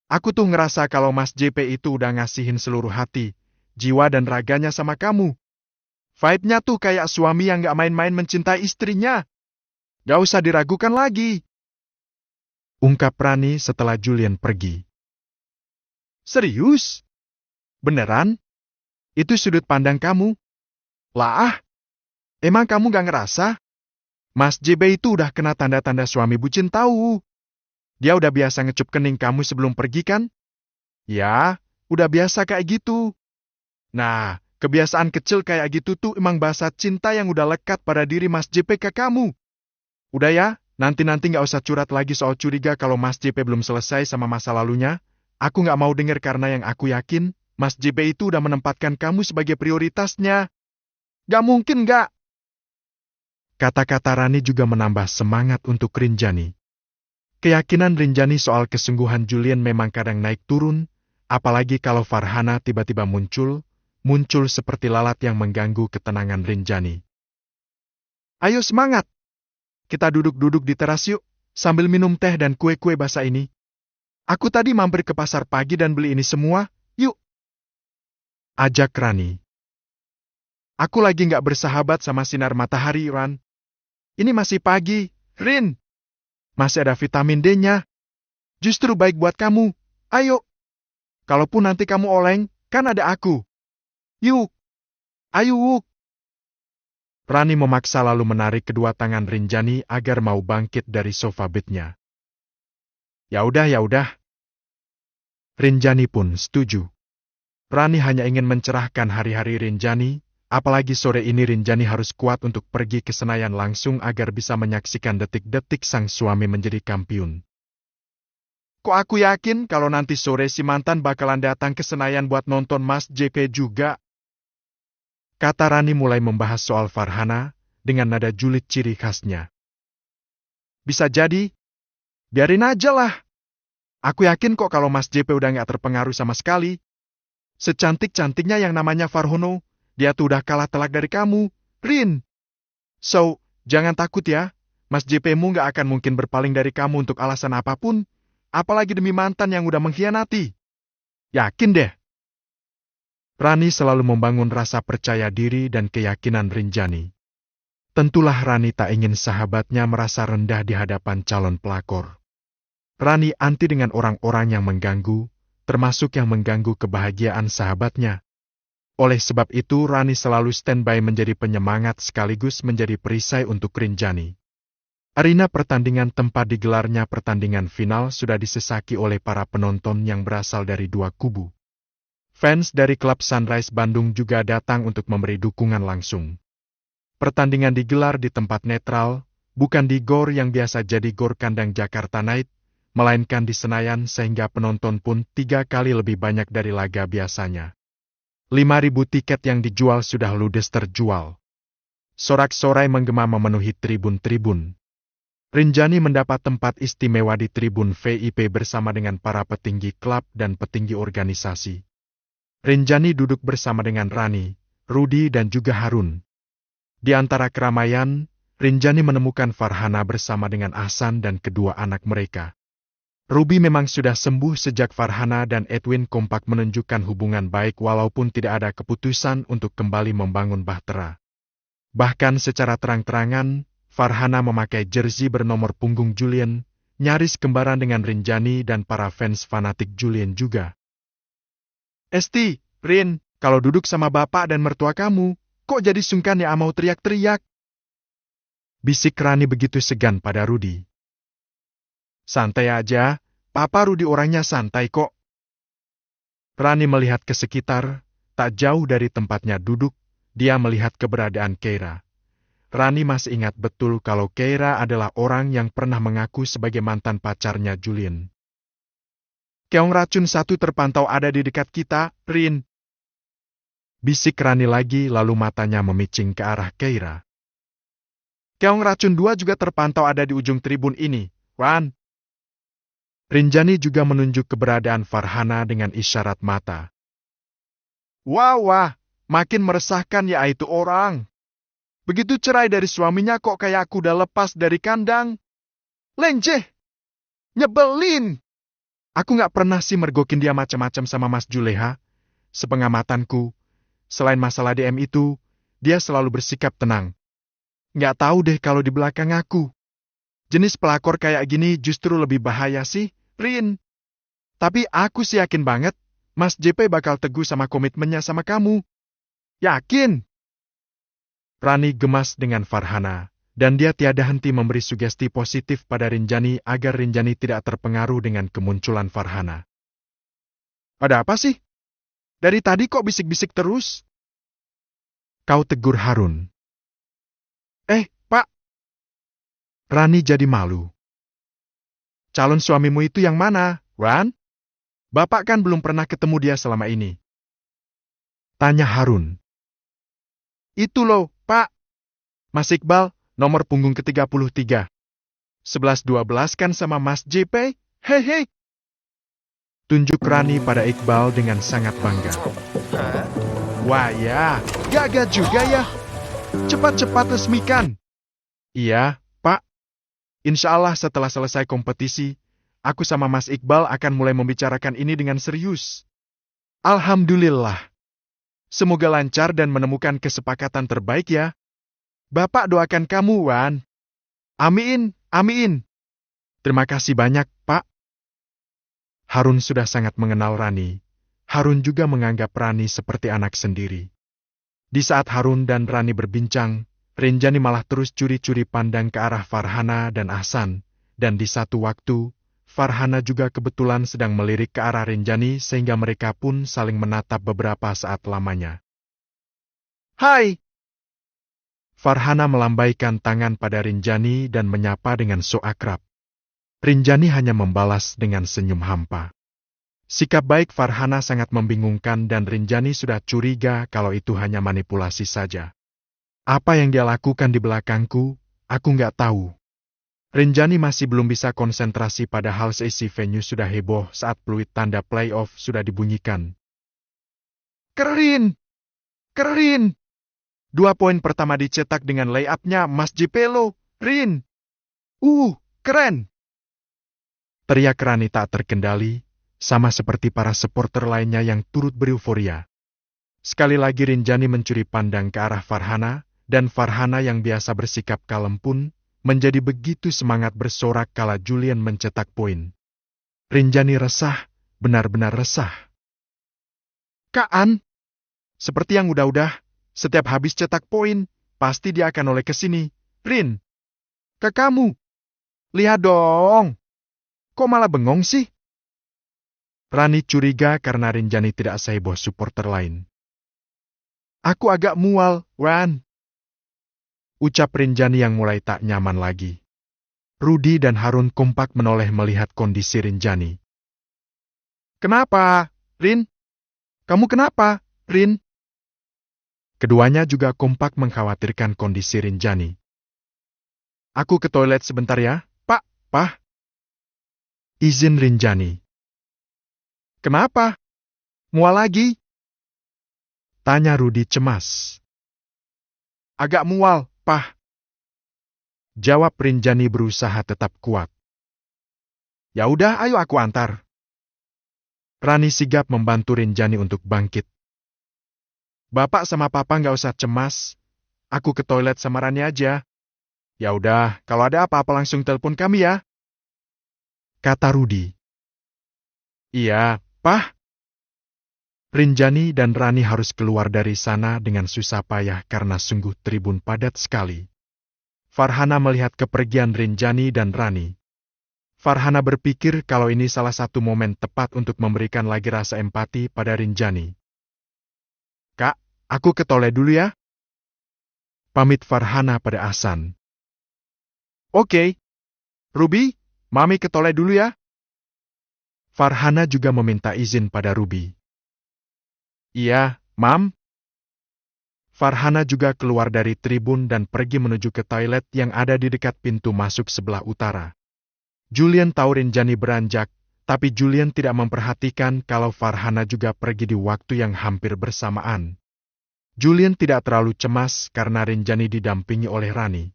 Aku tuh ngerasa kalau Mas JP itu udah ngasihin seluruh hati, jiwa dan raganya sama kamu. Vibe-nya tuh kayak suami yang gak main-main mencintai istrinya. Gak usah diragukan lagi. Ungkap Rani setelah Julian pergi. Serius? Beneran? Itu sudut pandang kamu? Lah, emang kamu gak ngerasa? Mas JB itu udah kena tanda-tanda suami bucin tahu. Dia udah biasa ngecup kening kamu sebelum pergi kan? Ya, udah biasa kayak gitu. Nah, kebiasaan kecil kayak gitu tuh emang bahasa cinta yang udah lekat pada diri Mas JP ke kamu. Udah ya, nanti-nanti nggak usah curhat lagi soal curiga kalau Mas JP belum selesai sama masa lalunya. Aku nggak mau denger karena yang aku yakin, Mas JP itu udah menempatkan kamu sebagai prioritasnya. Gak mungkin nggak? Kata-kata Rani juga menambah semangat untuk Rinjani. Keyakinan Rinjani soal kesungguhan Julian memang kadang naik turun, apalagi kalau Farhana tiba-tiba muncul seperti lalat yang mengganggu ketenangan Rinjani. Ayo semangat! Kita duduk-duduk di teras yuk, sambil minum teh dan kue-kue basah ini. Aku tadi mampir ke pasar pagi dan beli ini semua, yuk! Ajak Rani. Aku lagi nggak bersahabat sama sinar matahari, Ran. Ini masih pagi, Rin. Masih ada vitamin D-nya. Justru baik buat kamu. Ayo. Kalaupun nanti kamu oleng, kan ada aku. Yuk. Ayo, Wuk. Rani memaksa lalu menarik kedua tangan Rinjani agar mau bangkit dari sofa bednya. Ya udah. Rinjani pun setuju. Rani hanya ingin mencerahkan hari-hari Rinjani, apalagi sore ini Rinjani harus kuat untuk pergi ke Senayan langsung agar bisa menyaksikan detik-detik sang suami menjadi kampiun. Kok aku yakin kalau nanti sore si mantan bakalan datang ke Senayan buat nonton Mas JP juga? Kata Rani mulai membahas soal Farhana, dengan nada julid ciri khasnya. Bisa jadi. Biarin aja lah. Aku yakin kok kalau Mas JP udah gak terpengaruh sama sekali. Secantik-cantiknya yang namanya Farhono, dia tuh udah kalah telak dari kamu, Rin. So, jangan takut ya. Mas JP-mu gak akan mungkin berpaling dari kamu untuk alasan apapun, apalagi demi mantan yang udah mengkhianati. Yakin deh. Rani selalu membangun rasa percaya diri dan keyakinan Rinjani. Tentulah Rani tak ingin sahabatnya merasa rendah di hadapan calon pelakor. Rani anti dengan orang-orang yang mengganggu, termasuk yang mengganggu kebahagiaan sahabatnya. Oleh sebab itu Rani selalu standby menjadi penyemangat sekaligus menjadi perisai untuk Rinjani. Arena pertandingan tempat digelarnya pertandingan final sudah disesaki oleh para penonton yang berasal dari dua kubu. Fans dari klub Sunrise Bandung juga datang untuk memberi dukungan langsung. Pertandingan digelar di tempat netral, bukan di GOR yang biasa jadi GOR kandang Jakarta Knight, melainkan di Senayan sehingga penonton pun 3 kali lebih banyak dari laga biasanya. 5.000 tiket yang dijual sudah ludes terjual. Sorak-sorai menggema memenuhi tribun-tribun. Rinjani mendapat tempat istimewa di tribun VIP bersama dengan para petinggi klub dan petinggi organisasi. Rinjani duduk bersama dengan Rani, Rudi dan juga Harun. Di antara keramaian, Rinjani menemukan Farhana bersama dengan Ahsan dan kedua anak mereka. Ruby memang sudah sembuh sejak Farhana dan Edwin kompak menunjukkan hubungan baik walaupun tidak ada keputusan untuk kembali membangun bahtera. Bahkan secara terang-terangan, Farhana memakai jersey bernomor punggung Julian, nyaris kembaran dengan Rinjani dan para fans fanatik Julian juga. Esti, Rin, kalau duduk sama bapak dan mertua kamu, kok jadi sungkan ya mau teriak-teriak? Bisik Rani begitu segan pada Rudi. Santai aja, Papa Rudi orangnya santai kok. Rani melihat ke sekitar, tak jauh dari tempatnya duduk, dia melihat keberadaan Keira. Rani masih ingat betul kalau Keira adalah orang yang pernah mengaku sebagai mantan pacarnya Julian. Keong racun 1 terpantau ada di dekat kita, Rin. Bisik Rani lagi lalu matanya memicing ke arah Keira. Keong racun 2 juga terpantau ada di ujung tribun ini, Ran. Rinjani juga menunjuk keberadaan Farhana dengan isyarat mata. Wah, makin meresahkan ya itu orang. Begitu cerai dari suaminya kok kayak kuda lepas dari kandang. Lenceh! Nyebelin! Aku gak pernah sih mergokin dia macam-macam sama Mas Juleha. Sepengamatanku, selain masalah DM itu, dia selalu bersikap tenang. Gak tahu deh kalau di belakang aku. Jenis pelakor kayak gini justru lebih bahaya sih, Rin. Tapi aku sih yakin banget, Mas JP bakal teguh sama komitmennya sama kamu. Yakin? Rani gemas dengan Farhana, dan dia tiada henti memberi sugesti positif pada Rinjani agar Rinjani tidak terpengaruh dengan kemunculan Farhana. Ada apa sih? Dari tadi kok bisik-bisik terus? Kau tegur Harun. Pak. Rani jadi malu. Calon suamimu itu yang mana, Ran? Bapak kan belum pernah ketemu dia selama ini. Tanya Harun. Itu loh, Pak. Mas Iqbal, nomor punggung ke-33. 11-12 kan sama Mas JP? Hehe. Tunjuk Rani pada Iqbal dengan sangat bangga. Wah ya, gagah juga ya. Cepat-cepat resmikan. Iya, Pak. Insya Allah setelah selesai kompetisi, aku sama Mas Iqbal akan mulai membicarakan ini dengan serius. Alhamdulillah. Semoga lancar dan menemukan kesepakatan terbaik ya. Bapak doakan kamu, Wan. Amin, amin. Terima kasih banyak, Pak. Harun sudah sangat mengenal Rani. Harun juga menganggap Rani seperti anak sendiri. Di saat Harun dan Rani berbincang, Rinjani malah terus curi-curi pandang ke arah Farhana dan Ahsan, dan di satu waktu, Farhana juga kebetulan sedang melirik ke arah Rinjani sehingga mereka pun saling menatap beberapa saat lamanya. Hai! Farhana melambaikan tangan pada Rinjani dan menyapa dengan so akrab. Rinjani hanya membalas dengan senyum hampa. Sikap baik Farhana sangat membingungkan dan Rinjani sudah curiga kalau itu hanya manipulasi saja. Apa yang dia lakukan di belakangku, aku nggak tahu. Rinjani masih belum bisa konsentrasi padahal seisi venue sudah heboh saat peluit tanda playoff sudah dibunyikan. Keren! Keren! 2 poin pertama dicetak dengan layup-nya Mas Jipelo, Rin! Keren! Teriak Rani tak terkendali, sama seperti para supporter lainnya yang turut bereuforia. Sekali lagi Rinjani mencuri pandang ke arah Farhana, dan Farhana yang biasa bersikap kalem pun menjadi begitu semangat bersorak kala Julian mencetak poin. Rinjani resah, benar-benar resah. Kaan, seperti yang udah-udah, setiap habis cetak poin, pasti dia akan oleh ke sini. Rin, ke kamu. Lihat dong. Kok malah bengong sih? Rani curiga karena Rinjani tidak seheboh supporter lain. Aku agak mual, Wan. Ucap Rinjani yang mulai tak nyaman lagi. Rudi dan Harun kompak menoleh melihat kondisi Rinjani. Kenapa, Rin? Kamu kenapa, Rin? Keduanya juga kompak mengkhawatirkan kondisi Rinjani. Aku ke toilet sebentar ya, Pak. Izin Rinjani. Kenapa? Mual lagi? Tanya Rudi cemas. Agak mual, Pak. Jawab Rinjani berusaha tetap kuat. Ya udah, ayo aku antar. Rani sigap membantu Rinjani untuk bangkit. Bapak sama Papa nggak usah cemas. Aku ke toilet sama Rani aja. Ya udah, kalau ada apa-apa langsung telepon kami ya. Kata Rudi. Iya, Pak. Rinjani dan Rani harus keluar dari sana dengan susah payah karena sungguh tribun padat sekali. Farhana melihat kepergian Rinjani dan Rani. Farhana berpikir kalau ini salah satu momen tepat untuk memberikan lagi rasa empati pada Rinjani. Kak, aku ke toilet dulu ya. Pamit Farhana pada Ahsan. Oke. Ruby, Mami ke toilet dulu ya. Farhana juga meminta izin pada Ruby. Iya, Mam. Farhana juga keluar dari tribun dan pergi menuju ke toilet yang ada di dekat pintu masuk sebelah utara. Julian tahu Rinjani beranjak, tapi Julian tidak memperhatikan kalau Farhana juga pergi di waktu yang hampir bersamaan. Julian tidak terlalu cemas karena Rinjani didampingi oleh Rani.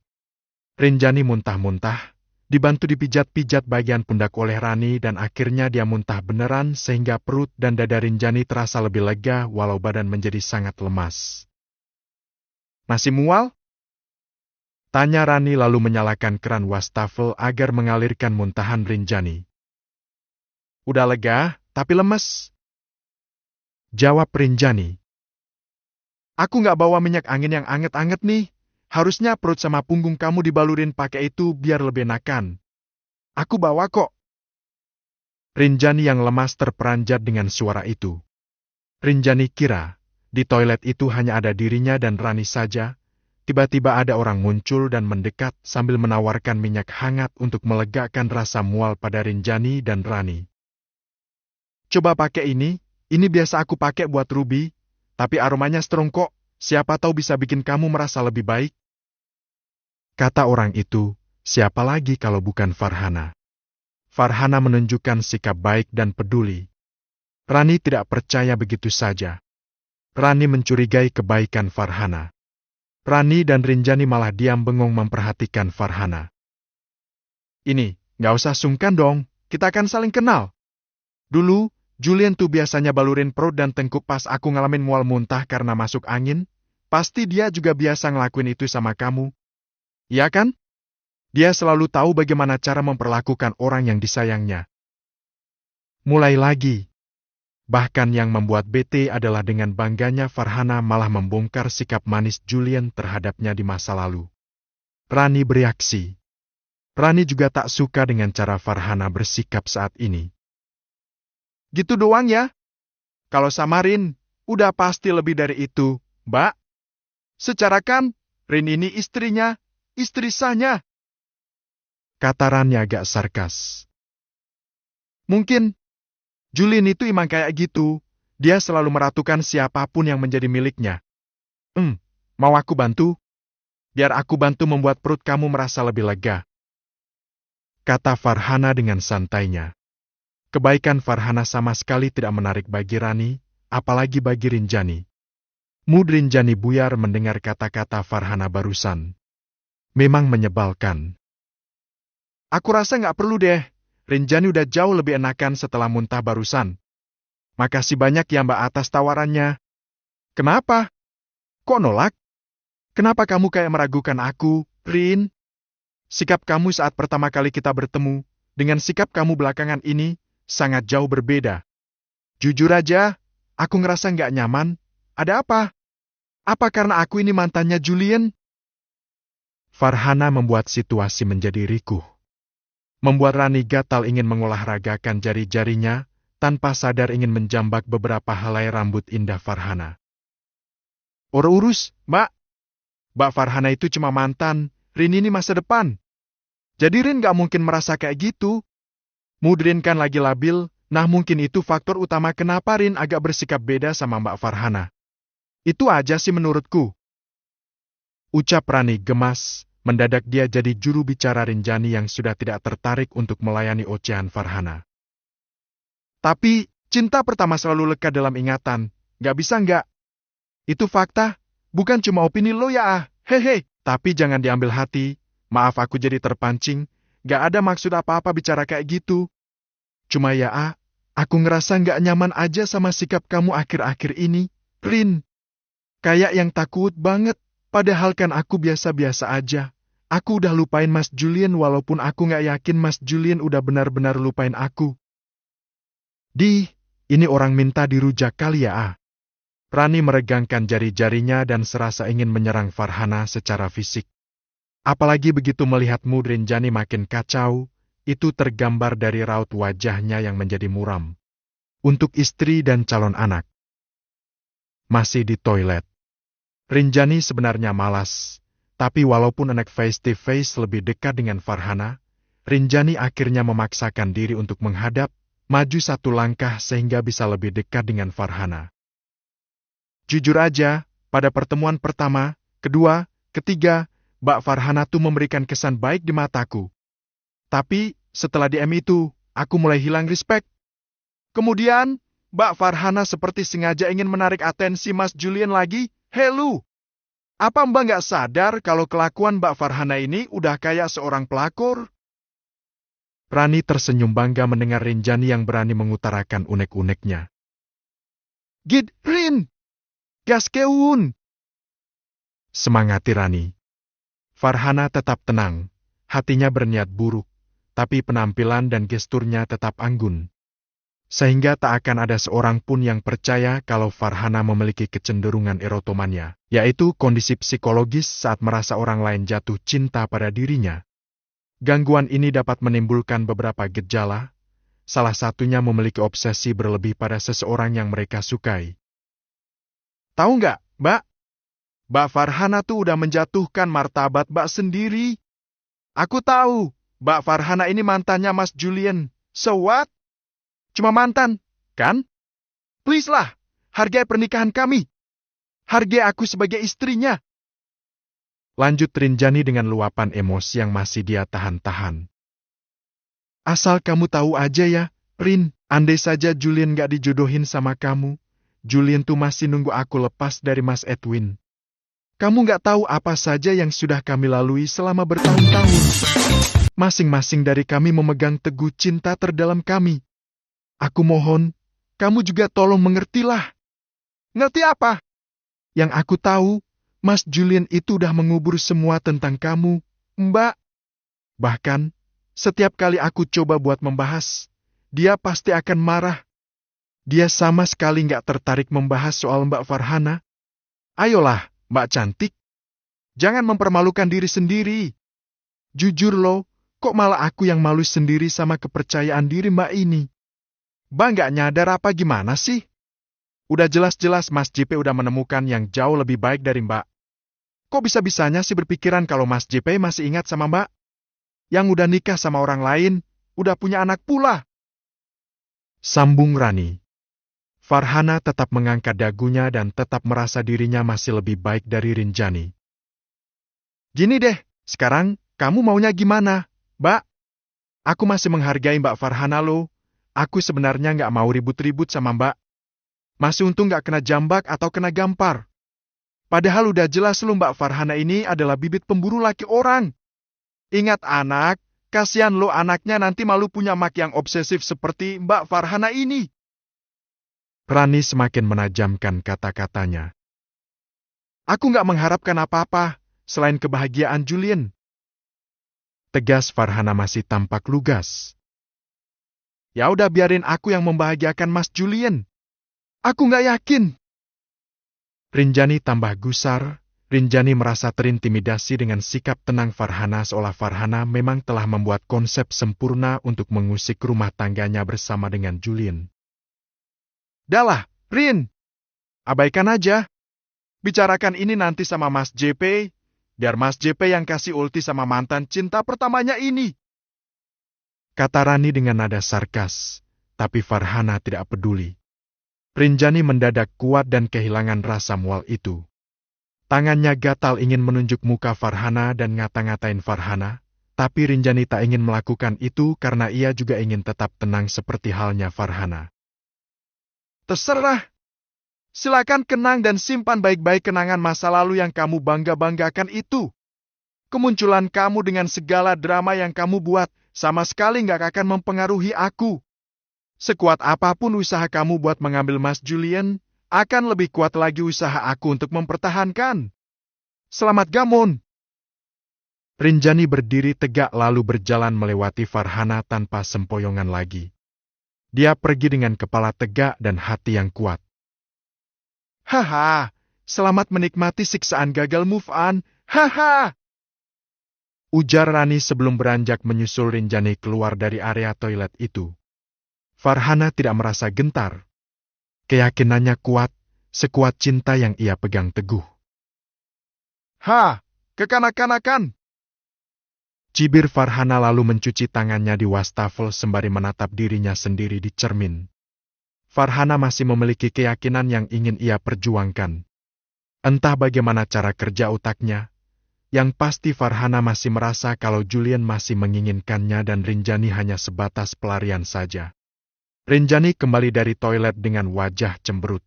Rinjani muntah-muntah, dibantu dipijat-pijat bagian pundak oleh Rani dan akhirnya dia muntah beneran sehingga perut dan dada Rinjani terasa lebih lega walau badan menjadi sangat lemas. Masih mual? Tanya Rani lalu menyalakan keran wastafel agar mengalirkan muntahan Rinjani. Udah lega, tapi lemes. Jawab Rinjani. Aku nggak bawa minyak angin yang anget-anget nih. Harusnya perut sama punggung kamu dibalurin pakai itu biar lebih enakan. Aku bawa kok. Rinjani yang lemas terperanjat dengan suara itu. Rinjani kira, di toilet itu hanya ada dirinya dan Rani saja. Tiba-tiba ada orang muncul dan mendekat sambil menawarkan minyak hangat untuk melegakan rasa mual pada Rinjani dan Rani. Coba pakai ini biasa aku pakai buat Ruby, tapi aromanya strong kok, siapa tahu bisa bikin kamu merasa lebih baik. Kata orang itu, siapa lagi kalau bukan Farhana. Farhana menunjukkan sikap baik dan peduli. Rani tidak percaya begitu saja. Rani mencurigai kebaikan Farhana. Rani dan Rinjani malah diam bengong memperhatikan Farhana. Ini, nggak usah sungkan dong, kita kan saling kenal. Dulu, Julian tuh biasanya balurin perut dan tengkuk pas aku ngalamin mual muntah karena masuk angin. Pasti dia juga biasa ngelakuin itu sama kamu. Iya kan? Dia selalu tahu bagaimana cara memperlakukan orang yang disayangnya. Mulai lagi. Bahkan yang membuat bete adalah dengan bangganya Farhana malah membongkar sikap manis Julian terhadapnya di masa lalu. Rani bereaksi. Rani juga tak suka dengan cara Farhana bersikap saat ini. Gitu doang ya? Kalau sama Rin, udah pasti lebih dari itu, Mbak. Secara kan, Rin ini istrinya, istri sahnya. Kata Rani agak sarkas. Mungkin Julian itu emang kayak gitu. Dia selalu meratukan siapapun yang menjadi miliknya. Mau aku bantu? Biar aku bantu membuat perut kamu merasa lebih lega. Kata Farhana dengan santainya. Kebaikan Farhana sama sekali tidak menarik bagi Rani, apalagi bagi Rinjani. Mood Rinjani buyar mendengar kata-kata Farhana barusan. Memang menyebalkan. Aku rasa nggak perlu deh. Rinjani udah jauh lebih enakan setelah muntah barusan. Makasih banyak ya Mbak atas tawarannya. Kenapa? Kok nolak? Kenapa kamu kayak meragukan aku, Rin? Sikap kamu saat pertama kali kita bertemu, dengan sikap kamu belakangan ini, sangat jauh berbeda. Jujur aja, aku ngerasa nggak nyaman. Ada apa? Apa karena aku ini mantannya Julian? Farhana membuat situasi menjadi rikuh. Membuat Rani gatal ingin mengolahragakan jari-jarinya, tanpa sadar ingin menjambak beberapa helai rambut indah Farhana. Urus, Mbak. Mbak Farhana itu cuma mantan, Rin ini masa depan. Jadi Rin gak mungkin merasa kayak gitu. Mood Rin kan lagi labil, nah mungkin itu faktor utama kenapa Rin agak bersikap beda sama Mbak Farhana. Itu aja sih menurutku. Ucap Rani gemas. Mendadak dia jadi juru bicara Rinjani yang sudah tidak tertarik untuk melayani ocehan Farhana. Tapi, cinta pertama selalu lekat dalam ingatan. Gak bisa nggak? Itu fakta, bukan cuma opini lo ya hehe. Tapi jangan diambil hati, maaf aku jadi terpancing, gak ada maksud apa-apa bicara kayak gitu. Cuma ya aku ngerasa gak nyaman aja sama sikap kamu akhir-akhir ini, Rin. Kayak yang takut banget. Padahal kan aku biasa-biasa aja. Aku udah lupain Mas Julian walaupun aku gak yakin Mas Julian udah benar-benar lupain aku. Ini orang minta dirujak kali ya Rani meregangkan jari-jarinya dan serasa ingin menyerang Farhana secara fisik. Apalagi begitu melihat mood Rinjani makin kacau, itu tergambar dari raut wajahnya yang menjadi muram. Untuk istri dan calon anak. Masih di toilet. Rinjani sebenarnya malas, tapi walaupun anak face-to-face lebih dekat dengan Farhana, Rinjani akhirnya memaksakan diri untuk menghadap, maju satu langkah sehingga bisa lebih dekat dengan Farhana. Jujur aja, pada pertemuan pertama, kedua, ketiga, Mbak Farhana tuh memberikan kesan baik di mataku. Tapi, setelah DM itu, aku mulai hilang respect. Kemudian, Mbak Farhana seperti sengaja ingin menarik atensi Mas Julian lagi. Helu, apa Mbak nggak sadar kalau kelakuan Mbak Farhana ini udah kayak seorang pelakor? Rani tersenyum bangga mendengar Rinjani yang berani mengutarakan unek-uneknya. Gid, Rin! Gas keun! Semangati Rani. Farhana tetap tenang, hatinya berniat buruk, tapi penampilan dan gesturnya tetap anggun. Sehingga tak akan ada seorang pun yang percaya kalau Farhana memiliki kecenderungan erotomania, yaitu kondisi psikologis saat merasa orang lain jatuh cinta pada dirinya. Gangguan ini dapat menimbulkan beberapa gejala, salah satunya memiliki obsesi berlebih pada seseorang yang mereka sukai. Tahu nggak, Mbak? Mbak Farhana tuh udah menjatuhkan martabat Mbak sendiri. Aku tahu, Mbak Farhana ini mantannya Mas Julian. So what? Cuma mantan, kan? Please lah, hargai pernikahan kami. Hargai aku sebagai istrinya. Lanjut Rinjani dengan luapan emosi yang masih dia tahan-tahan. Asal kamu tahu aja ya, Rin, andai saja Julian gak dijodohin sama kamu, Julian tuh masih nunggu aku lepas dari Mas Edwin. Kamu gak tahu apa saja yang sudah kami lalui selama bertahun-tahun. Masing-masing dari kami memegang teguh cinta terdalam kami. Aku mohon, kamu juga tolong mengertilah. Ngerti apa? Yang aku tahu, Mas Julian itu udah mengubur semua tentang kamu, Mbak. Bahkan, setiap kali aku coba buat membahas, dia pasti akan marah. Dia sama sekali nggak tertarik membahas soal Mbak Farhana. Ayolah, Mbak cantik. Jangan mempermalukan diri sendiri. Jujur loh, kok malah aku yang malu sendiri sama kepercayaan diri Mbak ini. Mbak nggak nyadar apa gimana sih? Udah jelas-jelas Mas JP udah menemukan yang jauh lebih baik dari Mbak. Kok bisa-bisanya sih berpikiran kalau Mas JP masih ingat sama Mbak? Yang udah nikah sama orang lain, udah punya anak pula. Sambung Rani. Farhana tetap mengangkat dagunya dan tetap merasa dirinya masih lebih baik dari Rinjani. Gini deh, sekarang kamu maunya gimana, Mbak? Aku masih menghargai Mbak Farhana loh. Aku sebenarnya nggak mau ribut-ribut sama Mbak. Masih untung nggak kena jambak atau kena gampar. Padahal udah jelas loh Mbak Farhana ini adalah bibit pemburu laki orang. Ingat anak, kasihan lo anaknya nanti malu punya mak yang obsesif seperti Mbak Farhana ini. Rani semakin menajamkan kata-katanya. Aku nggak mengharapkan apa-apa selain kebahagiaan Julian. Tegas Farhana masih tampak lugas. Ya udah biarin aku yang membahagiakan Mas Julian. Aku nggak yakin. Rinjani tambah gusar. Rinjani merasa terintimidasi dengan sikap tenang Farhana seolah Farhana memang telah membuat konsep sempurna untuk mengusik rumah tangganya bersama dengan Julian. Dahlah, Rin. Abaikan aja. Bicarakan ini nanti sama Mas JP, biar Mas JP yang kasih ulti sama mantan cinta pertamanya ini. Kata Rani dengan nada sarkas, tapi Farhana tidak peduli. Rinjani mendadak kuat dan kehilangan rasa mual itu. Tangannya gatal ingin menunjuk muka Farhana dan ngata-ngatain Farhana, tapi Rinjani tak ingin melakukan itu karena ia juga ingin tetap tenang seperti halnya Farhana. Terserah. Silakan kenang dan simpan baik-baik kenangan masa lalu yang kamu bangga-banggakan itu. Kemunculan kamu dengan segala drama yang kamu buat sama sekali nggak akan mempengaruhi aku. Sekuat apapun usaha kamu buat mengambil Mas Julian, akan lebih kuat lagi usaha aku untuk mempertahankan. Selamat gamon. Rinjani berdiri tegak lalu berjalan melewati Farhana tanpa sempoyongan lagi. Dia pergi dengan kepala tegak dan hati yang kuat. Haha, selamat menikmati siksaan gagal move on, haha. Ujar Rani sebelum beranjak menyusul Rinjani keluar dari area toilet itu. Farhana tidak merasa gentar. Keyakinannya kuat, sekuat cinta yang ia pegang teguh. Ha, kekanak-kanakan! Cibir Farhana lalu mencuci tangannya di wastafel sembari menatap dirinya sendiri di cermin. Farhana masih memiliki keyakinan yang ingin ia perjuangkan. Entah bagaimana cara kerja otaknya, yang pasti Farhana masih merasa kalau Julian masih menginginkannya dan Rinjani hanya sebatas pelarian saja. Rinjani kembali dari toilet dengan wajah cemberut.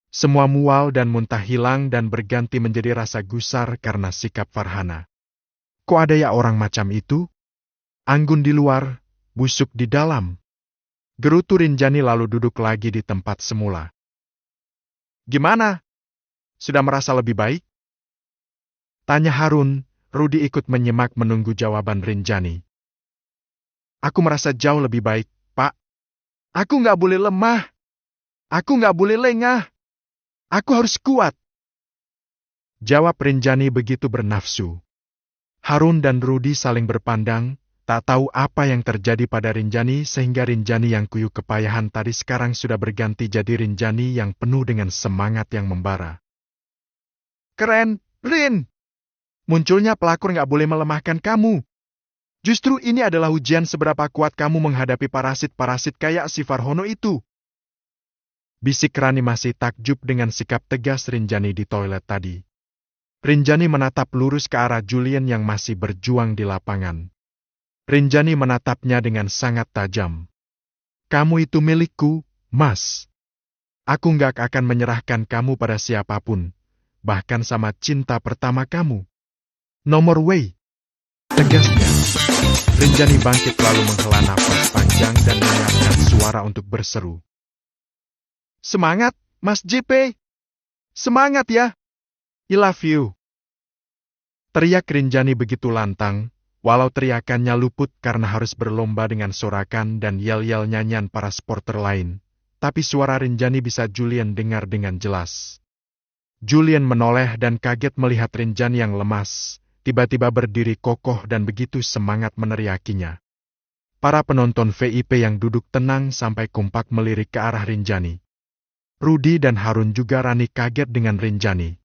Semua mual dan muntah hilang dan berganti menjadi rasa gusar karena sikap Farhana. Kok ada ya orang macam itu? Anggun di luar, busuk di dalam. Gerutu Rinjani lalu duduk lagi di tempat semula. Gimana? Sudah merasa lebih baik? Tanya Harun, Rudi ikut menyimak menunggu jawaban Rinjani. Aku merasa jauh lebih baik, Pak. Aku nggak boleh lemah. Aku nggak boleh lengah. Aku harus kuat. Jawab Rinjani begitu bernafsu. Harun dan Rudi saling berpandang, tak tahu apa yang terjadi pada Rinjani sehingga Rinjani yang kuyup kepayahan tadi sekarang sudah berganti jadi Rinjani yang penuh dengan semangat yang membara. Keren, Rin! Munculnya pelakor nggak boleh melemahkan kamu. Justru ini adalah ujian seberapa kuat kamu menghadapi parasit-parasit kayak si Farhono itu. Bisik Rani masih takjub dengan sikap tegas Rinjani di toilet tadi. Rinjani menatap lurus ke arah Julian yang masih berjuang di lapangan. Rinjani menatapnya dengan sangat tajam. Kamu itu milikku, Mas. Aku nggak akan menyerahkan kamu pada siapapun, bahkan sama cinta pertama kamu. Nomor Wei. Tegasnya. Rinjani bangkit lalu menghela nafas panjang dan menyiapkan suara untuk berseru. Semangat, Mas JP! Semangat ya! I love you! Teriak Rinjani begitu lantang, walau teriakannya luput karena harus berlomba dengan sorakan dan yel-yel nyanyian para supporter lain, tapi suara Rinjani bisa Julian dengar dengan jelas. Julian menoleh dan kaget melihat Rinjani yang lemas, tiba-tiba berdiri kokoh dan begitu semangat meneriakinya. Para penonton VIP yang duduk tenang sampai kompak melirik ke arah Rinjani. Rudi dan Harun juga Rani kaget dengan Rinjani.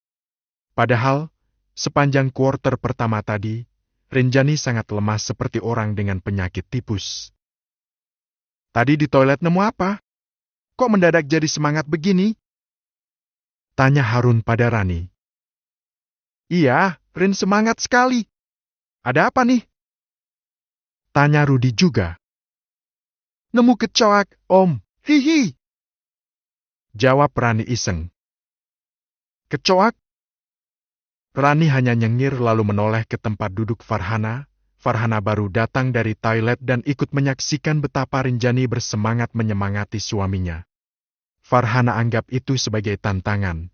Padahal, sepanjang kuarter pertama tadi, Rinjani sangat lemas seperti orang dengan penyakit tipus. Tadi di toilet nemu apa? Kok mendadak jadi semangat begini? Tanya Harun pada Rani. Iya, Rin semangat sekali. Ada apa nih? Tanya Rudi juga. Nemu kecoak, Om. Hihi. Jawab Rani iseng. Kecoak? Rani hanya nyengir lalu menoleh ke tempat duduk Farhana. Farhana baru datang dari toilet dan ikut menyaksikan betapa Rinjani bersemangat menyemangati suaminya. Farhana anggap itu sebagai tantangan.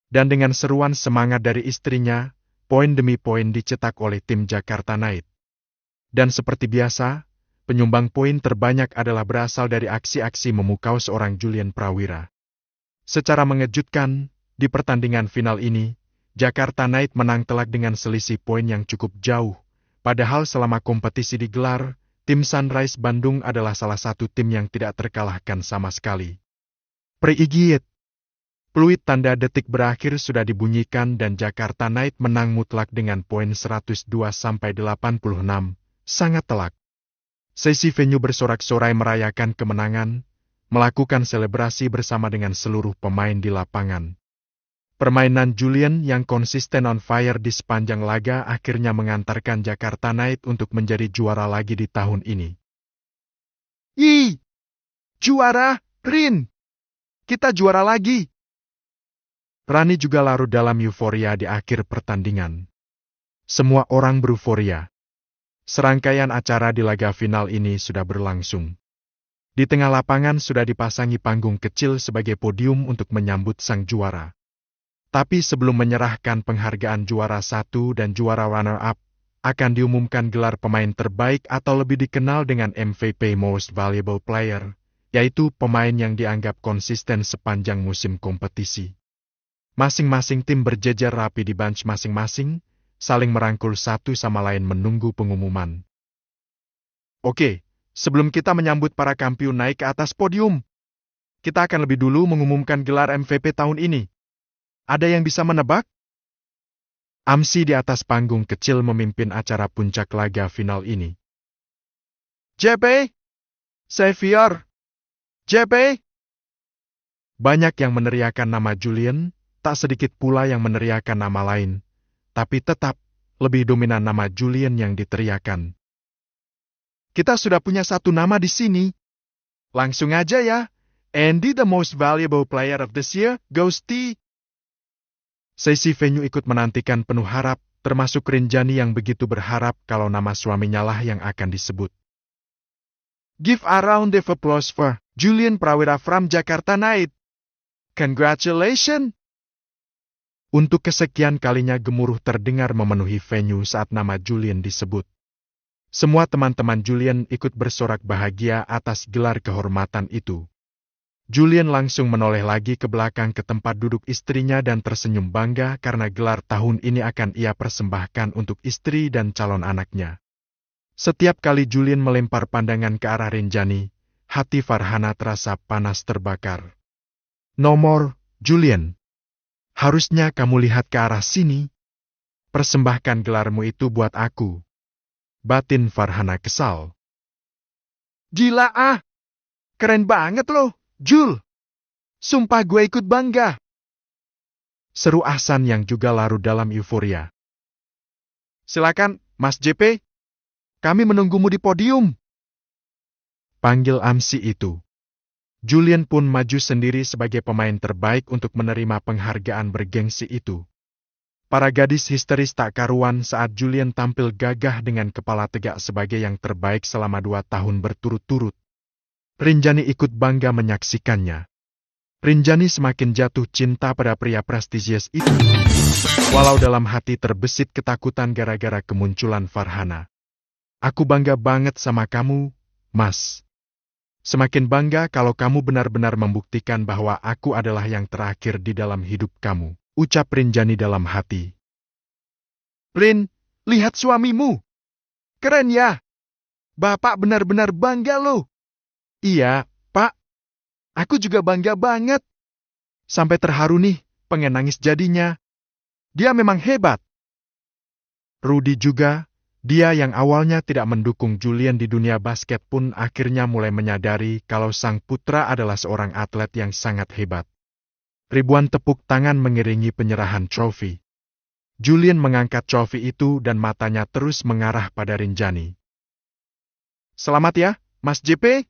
Dan dengan seruan semangat dari istrinya, poin demi poin dicetak oleh tim Jakarta Knight. Dan seperti biasa, penyumbang poin terbanyak adalah berasal dari aksi-aksi memukau seorang Julian Prawira. Secara mengejutkan, di pertandingan final ini, Jakarta Knight menang telak dengan selisih poin yang cukup jauh. Padahal selama kompetisi digelar, tim Sunrise Bandung adalah salah satu tim yang tidak terkalahkan sama sekali. Preigit. Peluit tanda detik berakhir sudah dibunyikan dan Jakarta Knight menang mutlak dengan poin 102-86, sangat telak. Sesi venue bersorak-sorai merayakan kemenangan, melakukan selebrasi bersama dengan seluruh pemain di lapangan. Permainan Julian yang konsisten on fire di sepanjang laga akhirnya mengantarkan Jakarta Knight untuk menjadi juara lagi di tahun ini. Ih! Juara, Rin! Kita juara lagi! Rani juga larut dalam euforia di akhir pertandingan. Semua orang beruforia. Serangkaian acara di laga final ini sudah berlangsung. Di tengah lapangan sudah dipasangi panggung kecil sebagai podium untuk menyambut sang juara. Tapi sebelum menyerahkan penghargaan juara 1 dan juara runner-up, akan diumumkan gelar pemain terbaik atau lebih dikenal dengan MVP Most Valuable Player, yaitu pemain yang dianggap konsisten sepanjang musim kompetisi. Masing-masing tim berjejer rapi di bench masing-masing, saling merangkul satu sama lain menunggu pengumuman. Oke, sebelum kita menyambut para kampiun naik ke atas podium, kita akan lebih dulu mengumumkan gelar MVP tahun ini. Ada yang bisa menebak? Amsi di atas panggung kecil memimpin acara puncak laga final ini. JP! Xavier! JP! Banyak yang meneriakan nama Julian, tak sedikit pula yang meneriakan nama lain, tapi tetap lebih dominan nama Julian yang diteriakan. Kita sudah punya satu nama di sini. Langsung aja ya, Andy the most valuable player of this year goes to... Sesi venue ikut menantikan penuh harap, termasuk Rinjani yang begitu berharap kalau nama suaminya lah yang akan disebut. Give a round of applause for Julian Prawira from Jakarta Knight. Congratulations! Untuk kesekian kalinya gemuruh terdengar memenuhi venue saat nama Julian disebut. Semua teman-teman Julian ikut bersorak bahagia atas gelar kehormatan itu. Julian langsung menoleh lagi ke belakang ke tempat duduk istrinya dan tersenyum bangga karena gelar tahun ini akan ia persembahkan untuk istri dan calon anaknya. Setiap kali Julian melempar pandangan ke arah Rinjani, hati Farhana terasa panas terbakar. Nomor, Julian. Harusnya kamu lihat ke arah sini. Persembahkan gelarmu itu buat aku. Batin Farhana kesal. Gila ah! Keren banget loh, Jul! Sumpah gue ikut bangga. Seru Ahsan yang juga larut dalam euforia. Silakan, Mas JP. Kami menunggumu di podium. Panggil Amsi itu. Julian pun maju sendiri sebagai pemain terbaik untuk menerima penghargaan bergengsi itu. Para gadis histeris tak karuan saat Julian tampil gagah dengan kepala tegak sebagai yang terbaik selama 2 tahun berturut-turut. Rinjani ikut bangga menyaksikannya. Rinjani semakin jatuh cinta pada pria prestisius itu. Walau dalam hati terbesit ketakutan gara-gara kemunculan Farhana. Aku bangga banget sama kamu, Mas. Semakin bangga kalau kamu benar-benar membuktikan bahwa aku adalah yang terakhir di dalam hidup kamu, ucap Rinjani dalam hati. Rin, lihat suamimu. Keren ya. Bapak benar-benar bangga loh. Iya, Pak. Aku juga bangga banget. Sampai terharu nih, pengen nangis jadinya. Dia memang hebat. Rudy juga. Dia yang awalnya tidak mendukung Julian di dunia basket pun akhirnya mulai menyadari kalau sang putra adalah seorang atlet yang sangat hebat. Ribuan tepuk tangan mengiringi penyerahan trofi. Julian mengangkat trofi itu dan matanya terus mengarah pada Rinjani. Selamat ya, Mas JP.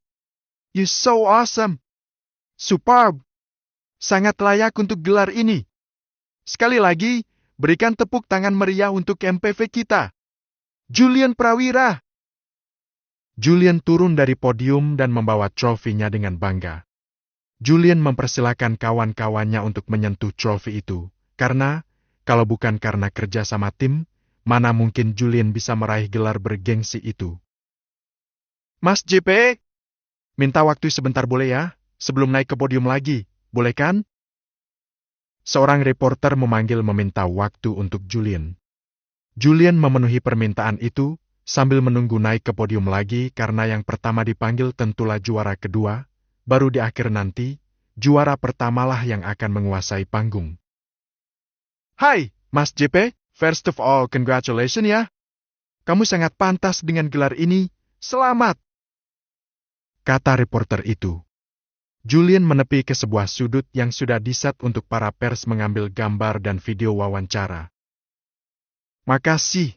You so awesome. Superb. Sangat layak untuk gelar ini. Sekali lagi, berikan tepuk tangan meriah untuk MPV kita. Julian Prawira. Julian turun dari podium dan membawa trofinya dengan bangga. Julian mempersilakan kawan-kawannya untuk menyentuh trofi itu, karena, kalau bukan karena kerja sama tim, mana mungkin Julian bisa meraih gelar bergengsi itu. Mas JP, minta waktu sebentar boleh ya, sebelum naik ke podium lagi, boleh kan? Seorang reporter memanggil meminta waktu untuk Julian. Julian memenuhi permintaan itu, sambil menunggu naik ke podium lagi karena yang pertama dipanggil tentulah juara kedua, baru di akhir nanti, juara pertamalah yang akan menguasai panggung. Hai, Mas JP, first of all congratulations ya. Kamu sangat pantas dengan gelar ini, selamat. Kata reporter itu. Julian menepi ke sebuah sudut yang sudah diset untuk para pers mengambil gambar dan video wawancara. Makasih.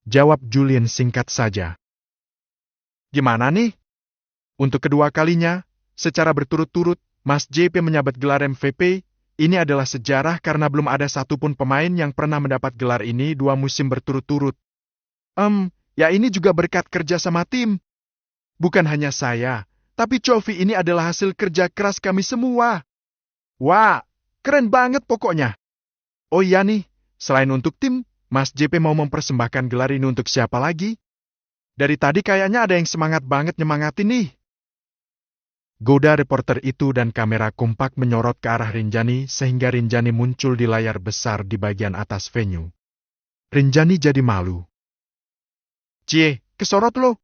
Jawab Julian singkat saja. Gimana nih? Untuk kedua kalinya, secara berturut-turut, Mas JP menyabet gelar MVP. Ini adalah sejarah karena belum ada satupun pemain yang pernah mendapat gelar ini 2 musim berturut-turut. Ya ini juga berkat kerja sama tim. Bukan hanya saya, tapi trofi ini adalah hasil kerja keras kami semua. Wah, keren banget pokoknya. Oh iya nih. Selain untuk tim, Mas JP mau mempersembahkan gelar ini untuk siapa lagi? Dari tadi kayaknya ada yang semangat banget nyemangatin nih. Goda reporter itu dan kamera kompak menyorot ke arah Rinjani sehingga Rinjani muncul di layar besar di bagian atas venue. Rinjani jadi malu. Cie, kesorot lo.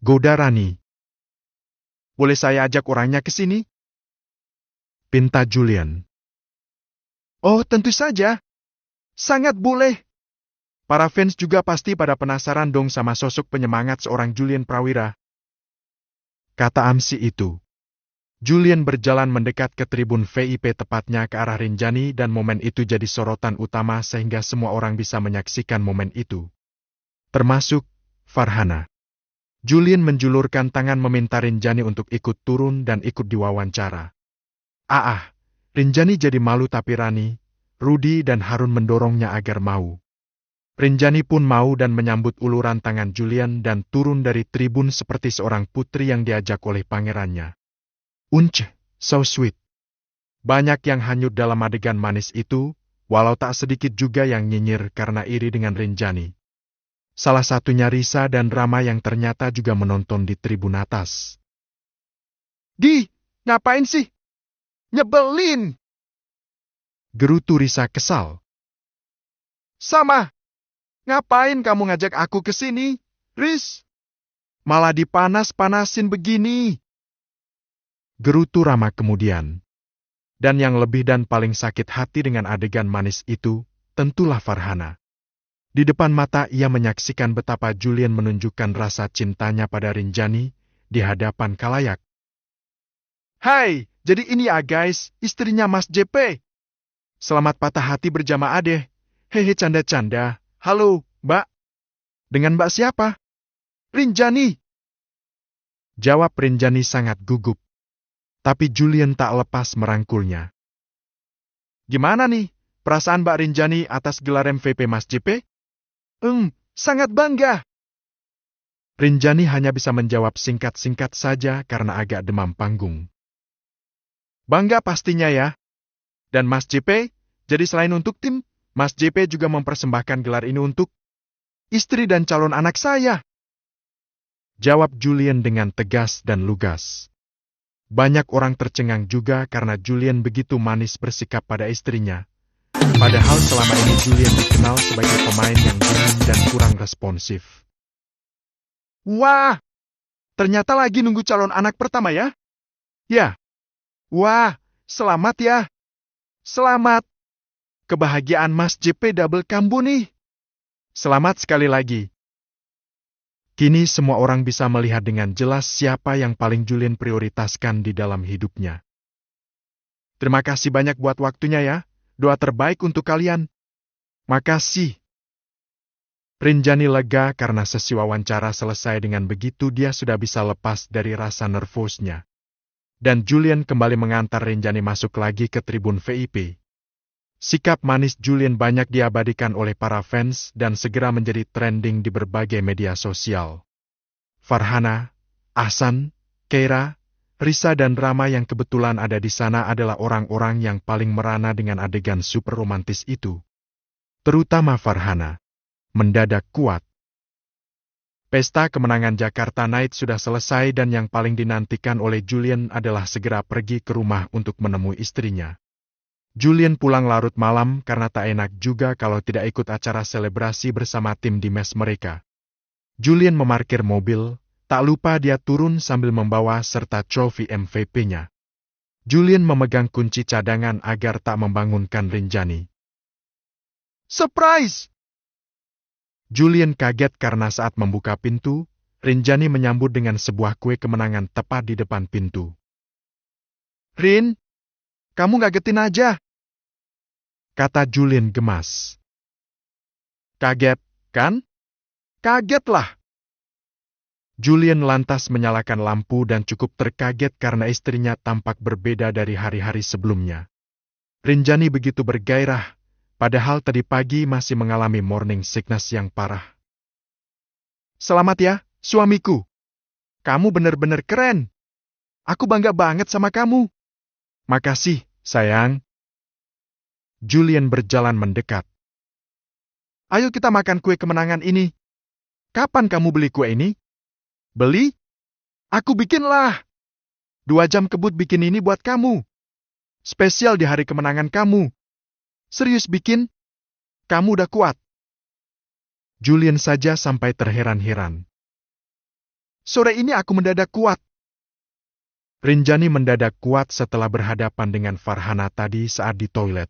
Goda Rani. Boleh saya ajak orangnya ke sini? Pinta Julian. Oh, tentu saja. Sangat boleh. Para fans juga pasti pada penasaran dong sama sosok penyemangat seorang Julian Prawira. Kata Amsi itu. Julian berjalan mendekat ke tribun VIP tepatnya ke arah Rinjani dan momen itu jadi sorotan utama sehingga semua orang bisa menyaksikan momen itu. Termasuk Farhana. Julian menjulurkan tangan meminta Rinjani untuk ikut turun dan ikut diwawancara. Rinjani jadi malu tapi Rani, Rudy dan Harun mendorongnya agar mau. Rinjani pun mau dan menyambut uluran tangan Julian dan turun dari tribun seperti seorang putri yang diajak oleh pangerannya. So sweet. Banyak yang hanyut dalam adegan manis itu, walau tak sedikit juga yang nyinyir karena iri dengan Rinjani. Salah satunya Risa dan Rama yang ternyata juga menonton di tribun atas. Ngapain sih? Nyebelin! Gerutu Risa kesal. Sama! Ngapain kamu ngajak aku ke sini, Riz? Malah dipanas-panasin begini. Gerutu Rama kemudian. Dan yang lebih dan paling sakit hati dengan adegan manis itu, tentulah Farhana. Di depan mata ia menyaksikan betapa Julian menunjukkan rasa cintanya pada Rinjani di hadapan khalayak. Hai, jadi ini ya guys, istrinya Mas JP. Selamat patah hati berjamaah deh. Hehe canda-canda. Halo, Mbak. Dengan Mbak siapa? Rinjani. Jawab Rinjani sangat gugup. Tapi Julian tak lepas merangkulnya. Gimana nih, perasaan Mbak Rinjani atas gelar MVP Mas JP? Sangat bangga. Rinjani hanya bisa menjawab singkat-singkat saja karena agak demam panggung. Bangga pastinya ya. Dan Mas JP, jadi selain untuk tim, Mas JP juga mempersembahkan gelar ini untuk istri dan calon anak saya. Jawab Julian dengan tegas dan lugas. Banyak orang tercengang juga karena Julian begitu manis bersikap pada istrinya. Padahal selama ini Julian dikenal sebagai pemain yang dingin dan kurang responsif. Wah, ternyata lagi nunggu calon anak pertama ya? Ya. Wah, selamat ya. Selamat. Kebahagiaan Mas JP double kambuh nih. Selamat sekali lagi. Kini semua orang bisa melihat dengan jelas siapa yang paling Julian prioritaskan di dalam hidupnya. Terima kasih banyak buat waktunya ya. Doa terbaik untuk kalian. Makasih. Rinjani lega karena sesi wawancara selesai dengan begitu dia sudah bisa lepas dari rasa nervosnya. Dan Julian kembali mengantar Rinjani masuk lagi ke tribun VIP. Sikap manis Julian banyak diabadikan oleh para fans dan segera menjadi trending di berbagai media sosial. Farhana, Ahsan, Keira, Risa dan Rama yang kebetulan ada di sana adalah orang-orang yang paling merana dengan adegan super romantis itu. Terutama Farhana. Mendadak kuat. Pesta kemenangan Jakarta Night sudah selesai dan yang paling dinantikan oleh Julian adalah segera pergi ke rumah untuk menemui istrinya. Julian pulang larut malam karena tak enak juga kalau tidak ikut acara selebrasi bersama tim di mes mereka. Julian memarkir mobil. Tak lupa dia turun sambil membawa serta trofi MVP-nya. Julian memegang kunci cadangan agar tak membangunkan Rinjani. Surprise! Julian kaget karena saat membuka pintu, Rinjani menyambut dengan sebuah kue kemenangan tepat di depan pintu. Rin, kamu ngagetin aja, kata Julian gemas. Kaget, kan? Kaget lah. Julian lantas menyalakan lampu dan cukup terkaget karena istrinya tampak berbeda dari hari-hari sebelumnya. Rinjani begitu bergairah, padahal tadi pagi masih mengalami morning sickness yang parah. Selamat ya, suamiku. Kamu benar-benar keren. Aku bangga banget sama kamu. Makasih, sayang. Julian berjalan mendekat. Ayo kita makan kue kemenangan ini. Kapan kamu beli kue ini? Beli? Aku bikinlah. 2 jam kebut bikin ini buat kamu. Spesial di hari kemenangan kamu. Serius bikin? Kamu udah kuat. Julian saja sampai terheran-heran. Sore ini aku mendadak kuat. Rinjani mendadak kuat setelah berhadapan dengan Farhana tadi saat di toilet.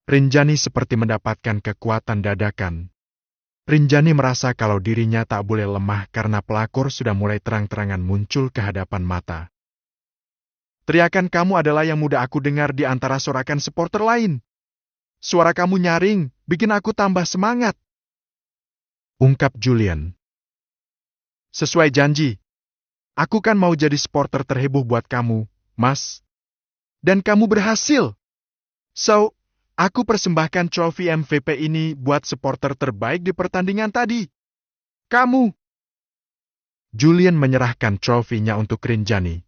Rinjani seperti mendapatkan kekuatan dadakan. Rinjani merasa kalau dirinya tak boleh lemah karena pelakor sudah mulai terang-terangan muncul ke hadapan mata. Teriakan kamu adalah yang mudah aku dengar di antara sorakan supporter lain. Suara kamu nyaring, bikin aku tambah semangat. Ungkap Julian. Sesuai janji. Aku kan mau jadi supporter terheboh buat kamu, Mas. Dan kamu berhasil. So, aku persembahkan trofi MVP ini buat supporter terbaik di pertandingan tadi. Kamu. Julian menyerahkan trofinya untuk Rinjani.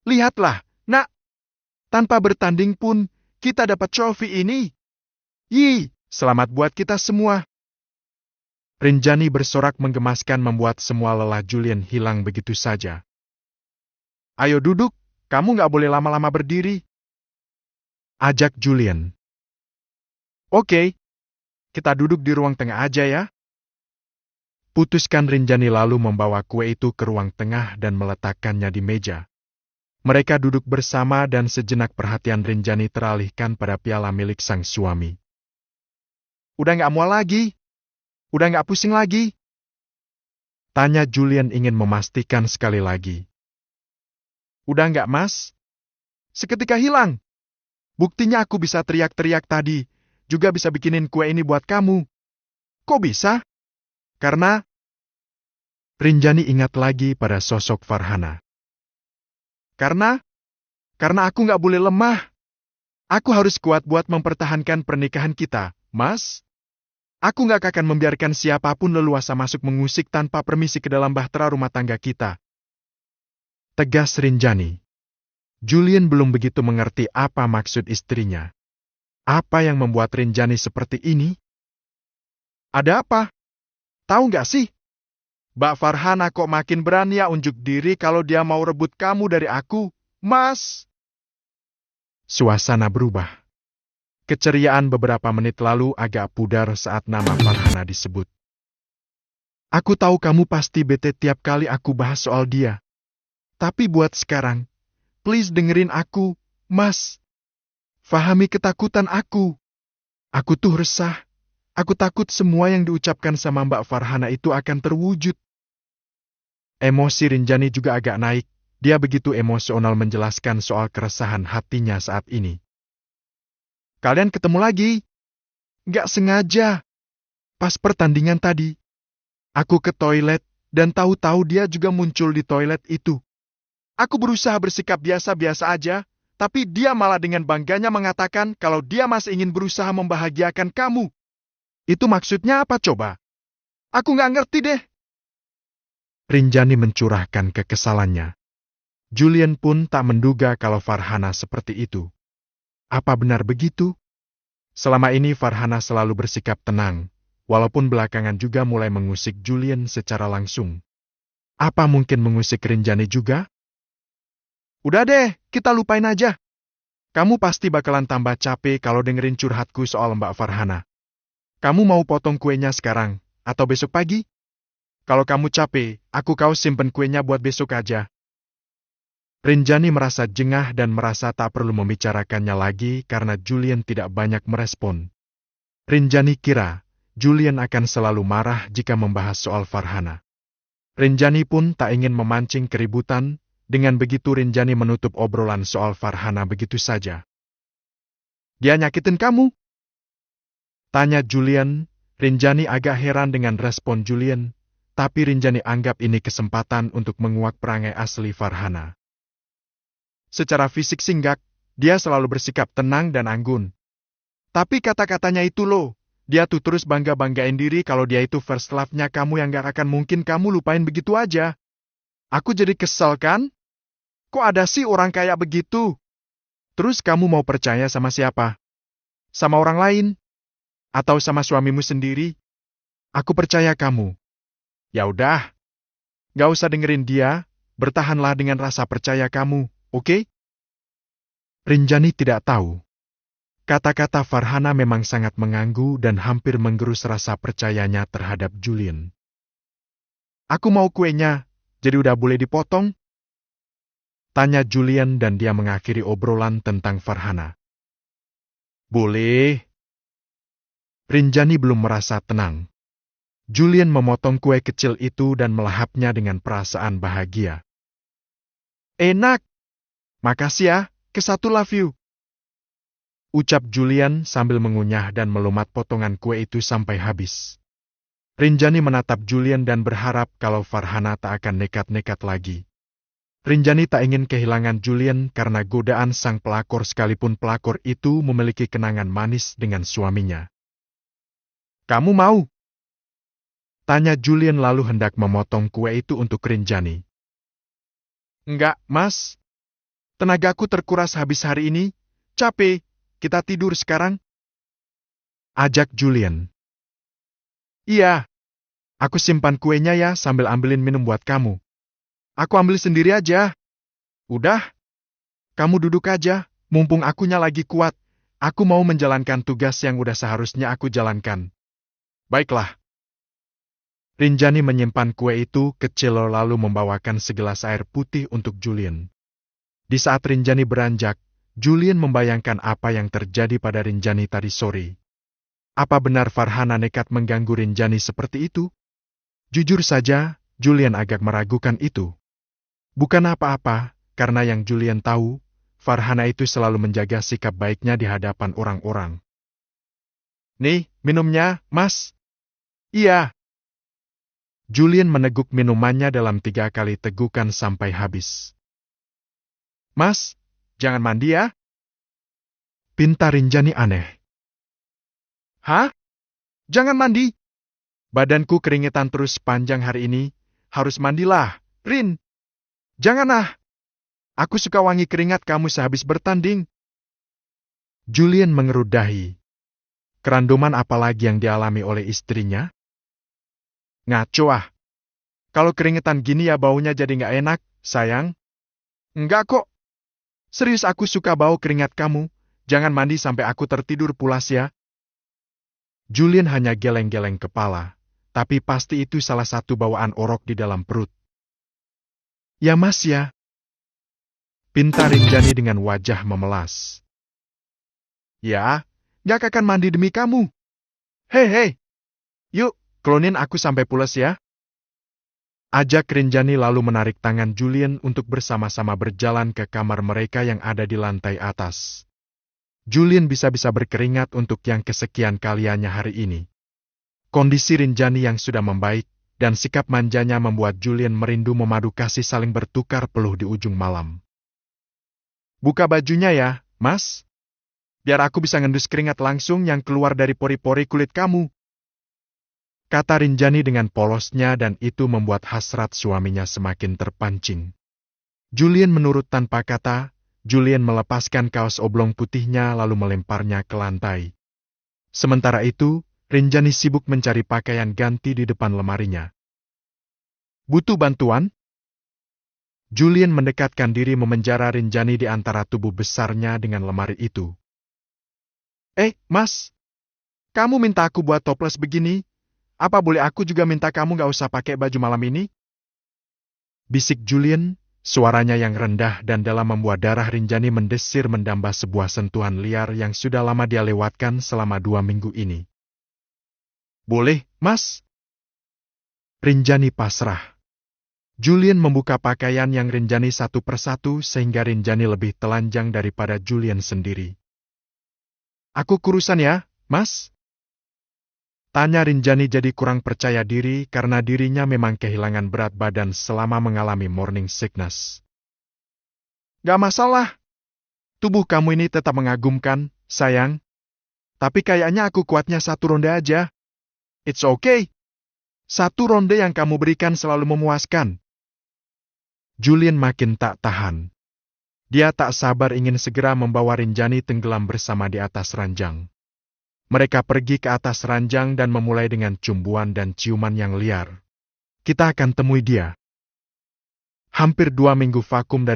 Lihatlah, nak. Tanpa bertanding pun, kita dapat trofi ini. Selamat buat kita semua. Rinjani bersorak menggemaskan membuat semua lelah Julian hilang begitu saja. Ayo duduk, kamu nggak boleh lama-lama berdiri. Ajak Julian. Oke, kita duduk di ruang tengah aja ya. Putuskan Rinjani lalu membawa kue itu ke ruang tengah dan meletakkannya di meja. Mereka duduk bersama dan sejenak perhatian Rinjani teralihkan pada piala milik sang suami. Udah nggak mual lagi? Udah nggak pusing lagi? Tanya Julian ingin memastikan sekali lagi. Udah nggak, Mas? Seketika hilang. Buktinya aku bisa teriak-teriak tadi, juga bisa bikinin kue ini buat kamu. Kok bisa? Karena Rinjani ingat lagi pada sosok Farhana. Karena aku nggak boleh lemah. Aku harus kuat buat mempertahankan pernikahan kita, Mas. Aku nggak akan membiarkan siapapun leluasa masuk mengusik tanpa permisi ke dalam bahtera rumah tangga kita. Tegas Rinjani. Julian belum begitu mengerti apa maksud istrinya. Apa yang membuat Rinjani seperti ini? Ada apa? Tahu nggak sih? Mbak Farhana kok makin berani ya unjuk diri kalau dia mau rebut kamu dari aku, Mas. Suasana berubah. Keceriaan beberapa menit lalu agak pudar saat nama Farhana disebut. Aku tahu kamu pasti bete tiap kali aku bahas soal dia. Tapi buat sekarang, please dengerin aku, Mas. Fahami ketakutan aku. Aku tuh resah. Aku takut semua yang diucapkan sama Mbak Farhana itu akan terwujud. Emosi Rinjani juga agak naik. Dia begitu emosional menjelaskan soal keresahan hatinya saat ini. Kalian ketemu lagi? Nggak sengaja. Pas pertandingan tadi. Aku ke toilet dan tahu-tahu dia juga muncul di toilet itu. Aku berusaha bersikap biasa-biasa aja, tapi dia malah dengan bangganya mengatakan kalau dia masih ingin berusaha membahagiakan kamu. Itu maksudnya apa coba? Aku nggak ngerti deh. Rinjani mencurahkan kekesalannya. Julian pun tak menduga kalau Farhana seperti itu. Apa benar begitu? Selama ini Farhana selalu bersikap tenang, walaupun belakangan juga mulai mengusik Julian secara langsung. Apa mungkin mengusik Rinjani juga? Udah deh, kita lupain aja. Kamu pasti bakalan tambah capek kalau dengerin curhatku soal Mbak Farhana. Kamu mau potong kuenya sekarang, atau besok pagi? Kalau kamu capek, kau simpen kuenya buat besok aja. Rinjani merasa jengah dan merasa tak perlu membicarakannya lagi karena Julian tidak banyak merespon. Rinjani kira, Julian akan selalu marah jika membahas soal Farhana. Rinjani pun tak ingin memancing keributan. Dengan begitu Rinjani menutup obrolan soal Farhana begitu saja. Dia nyakitin kamu? Tanya Julian. Rinjani agak heran dengan respon Julian, tapi Rinjani anggap ini kesempatan untuk menguak perangai asli Farhana. Secara fisik singgah, dia selalu bersikap tenang dan anggun. Tapi kata-katanya itu loh, dia tuh terus bangga-banggain diri kalau dia itu first love-nya kamu yang gak akan mungkin kamu lupain begitu aja. Aku jadi kesel kan? Kok ada sih orang kayak begitu? Terus kamu mau percaya sama siapa? Sama orang lain? Atau sama suamimu sendiri? Aku percaya kamu. Ya udah, gak usah dengerin dia, bertahanlah dengan rasa percaya kamu, oke? Rinjani tidak tahu. Kata-kata Farhana memang sangat mengganggu dan hampir menggerus rasa percayanya terhadap Julian. Aku mau kuenya, jadi udah boleh dipotong? Tanya Julian dan dia mengakhiri obrolan tentang Farhana. Boleh. Rinjani belum merasa tenang. Julian memotong kue kecil itu dan melahapnya dengan perasaan bahagia. Enak. Makasih ya, ke-1 love you. Ucap Julian sambil mengunyah dan melumat potongan kue itu sampai habis. Rinjani menatap Julian dan berharap kalau Farhana tak akan nekat-nekat lagi. Rinjani tak ingin kehilangan Julian karena godaan sang pelakor sekalipun pelakor itu memiliki kenangan manis dengan suaminya. Kamu mau? Tanya Julian lalu hendak memotong kue itu untuk Rinjani. Enggak, Mas. Tenagaku terkuras habis hari ini. Capek. Kita tidur sekarang. ajak Julian. Iya, aku simpan kuenya ya sambil ambilin minum buat kamu. Aku ambil sendiri aja. Udah, kamu duduk aja, mumpung akunya lagi kuat. Aku mau menjalankan tugas yang udah seharusnya aku jalankan. Baiklah. Rinjani menyimpan kue itu kecil lalu membawakan segelas air putih untuk Julian. Di saat Rinjani beranjak, Julian membayangkan apa yang terjadi pada Rinjani tadi sore. Apa benar Farhana nekat mengganggu Rinjani seperti itu? Jujur saja, Julian agak meragukan itu. Bukan apa-apa, karena yang Julian tahu, Farhana itu selalu menjaga sikap baiknya di hadapan orang-orang. Nih, minumnya, Mas. Iya. Julian meneguk minumannya dalam 3 kali tegukan sampai habis. Mas, jangan mandi ya? Pinta Rinjani aneh. Hah? Jangan mandi? Badanku keringetan terus sepanjang hari ini. Harus mandilah, Rin. Jangan ah. Aku suka wangi keringat kamu sehabis bertanding. Julian mengerut dahi. Kerandoman apa lagi yang dialami oleh istrinya? Ngaco ah. Kalau keringetan gini ya baunya jadi nggak enak, sayang. Enggak kok. Serius aku suka bau keringat kamu. Jangan mandi sampai aku tertidur pulas ya. Julian hanya geleng-geleng kepala, tapi pasti itu salah satu bawaan orok di dalam perut. Ya mas ya. Pinta Rinjani dengan wajah memelas. Ya, nggak akan mandi demi kamu. Hei, yuk, klonin aku sampai pulas ya. Ajak Rinjani lalu menarik tangan Julian untuk bersama-sama berjalan ke kamar mereka yang ada di lantai atas. Julian bisa-bisa berkeringat untuk yang kesekian kalinya hari ini. Kondisi Rinjani yang sudah membaik, dan sikap manjanya membuat Julian merindu memadu kasih saling bertukar peluh di ujung malam. Buka bajunya ya, Mas. Biar aku bisa ngendus keringat langsung yang keluar dari pori-pori kulit kamu. Kata Rinjani dengan polosnya dan itu membuat hasrat suaminya semakin terpancing. Julian menurut tanpa kata, Julian melepaskan kaos oblong putihnya lalu melemparnya ke lantai. Sementara itu, Rinjani sibuk mencari pakaian ganti di depan lemarinya. Butuh bantuan? Julian mendekatkan diri memenjara Rinjani di antara tubuh besarnya dengan lemari itu. Mas, kamu minta aku buat toples begini? Apa boleh aku juga minta kamu gak usah pakai baju malam ini? Bisik Julian, suaranya yang rendah dan dalam membuat darah Rinjani mendesir mendamba sebuah sentuhan liar yang sudah lama dia lewatkan selama 2 minggu ini. Boleh, Mas? Rinjani pasrah. Julian membuka pakaian yang Rinjani satu persatu sehingga Rinjani lebih telanjang daripada Julian sendiri. Aku kurusan ya, Mas? Tanya Rinjani jadi kurang percaya diri karena dirinya memang kehilangan berat badan selama mengalami morning sickness. Gak masalah. Tubuh kamu ini tetap mengagumkan, sayang. Tapi kayaknya aku kuatnya 1 ronde aja. It's okay. 1 ronde yang kamu berikan selalu memuaskan. Julian makin tak tahan. Dia tak sabar ingin segera membawa Rinjani tenggelam bersama di atas ranjang. Mereka pergi ke atas ranjang dan memulai dengan cumbuan dan ciuman yang liar. Kita akan temui dia. Hampir 2 minggu vakum dan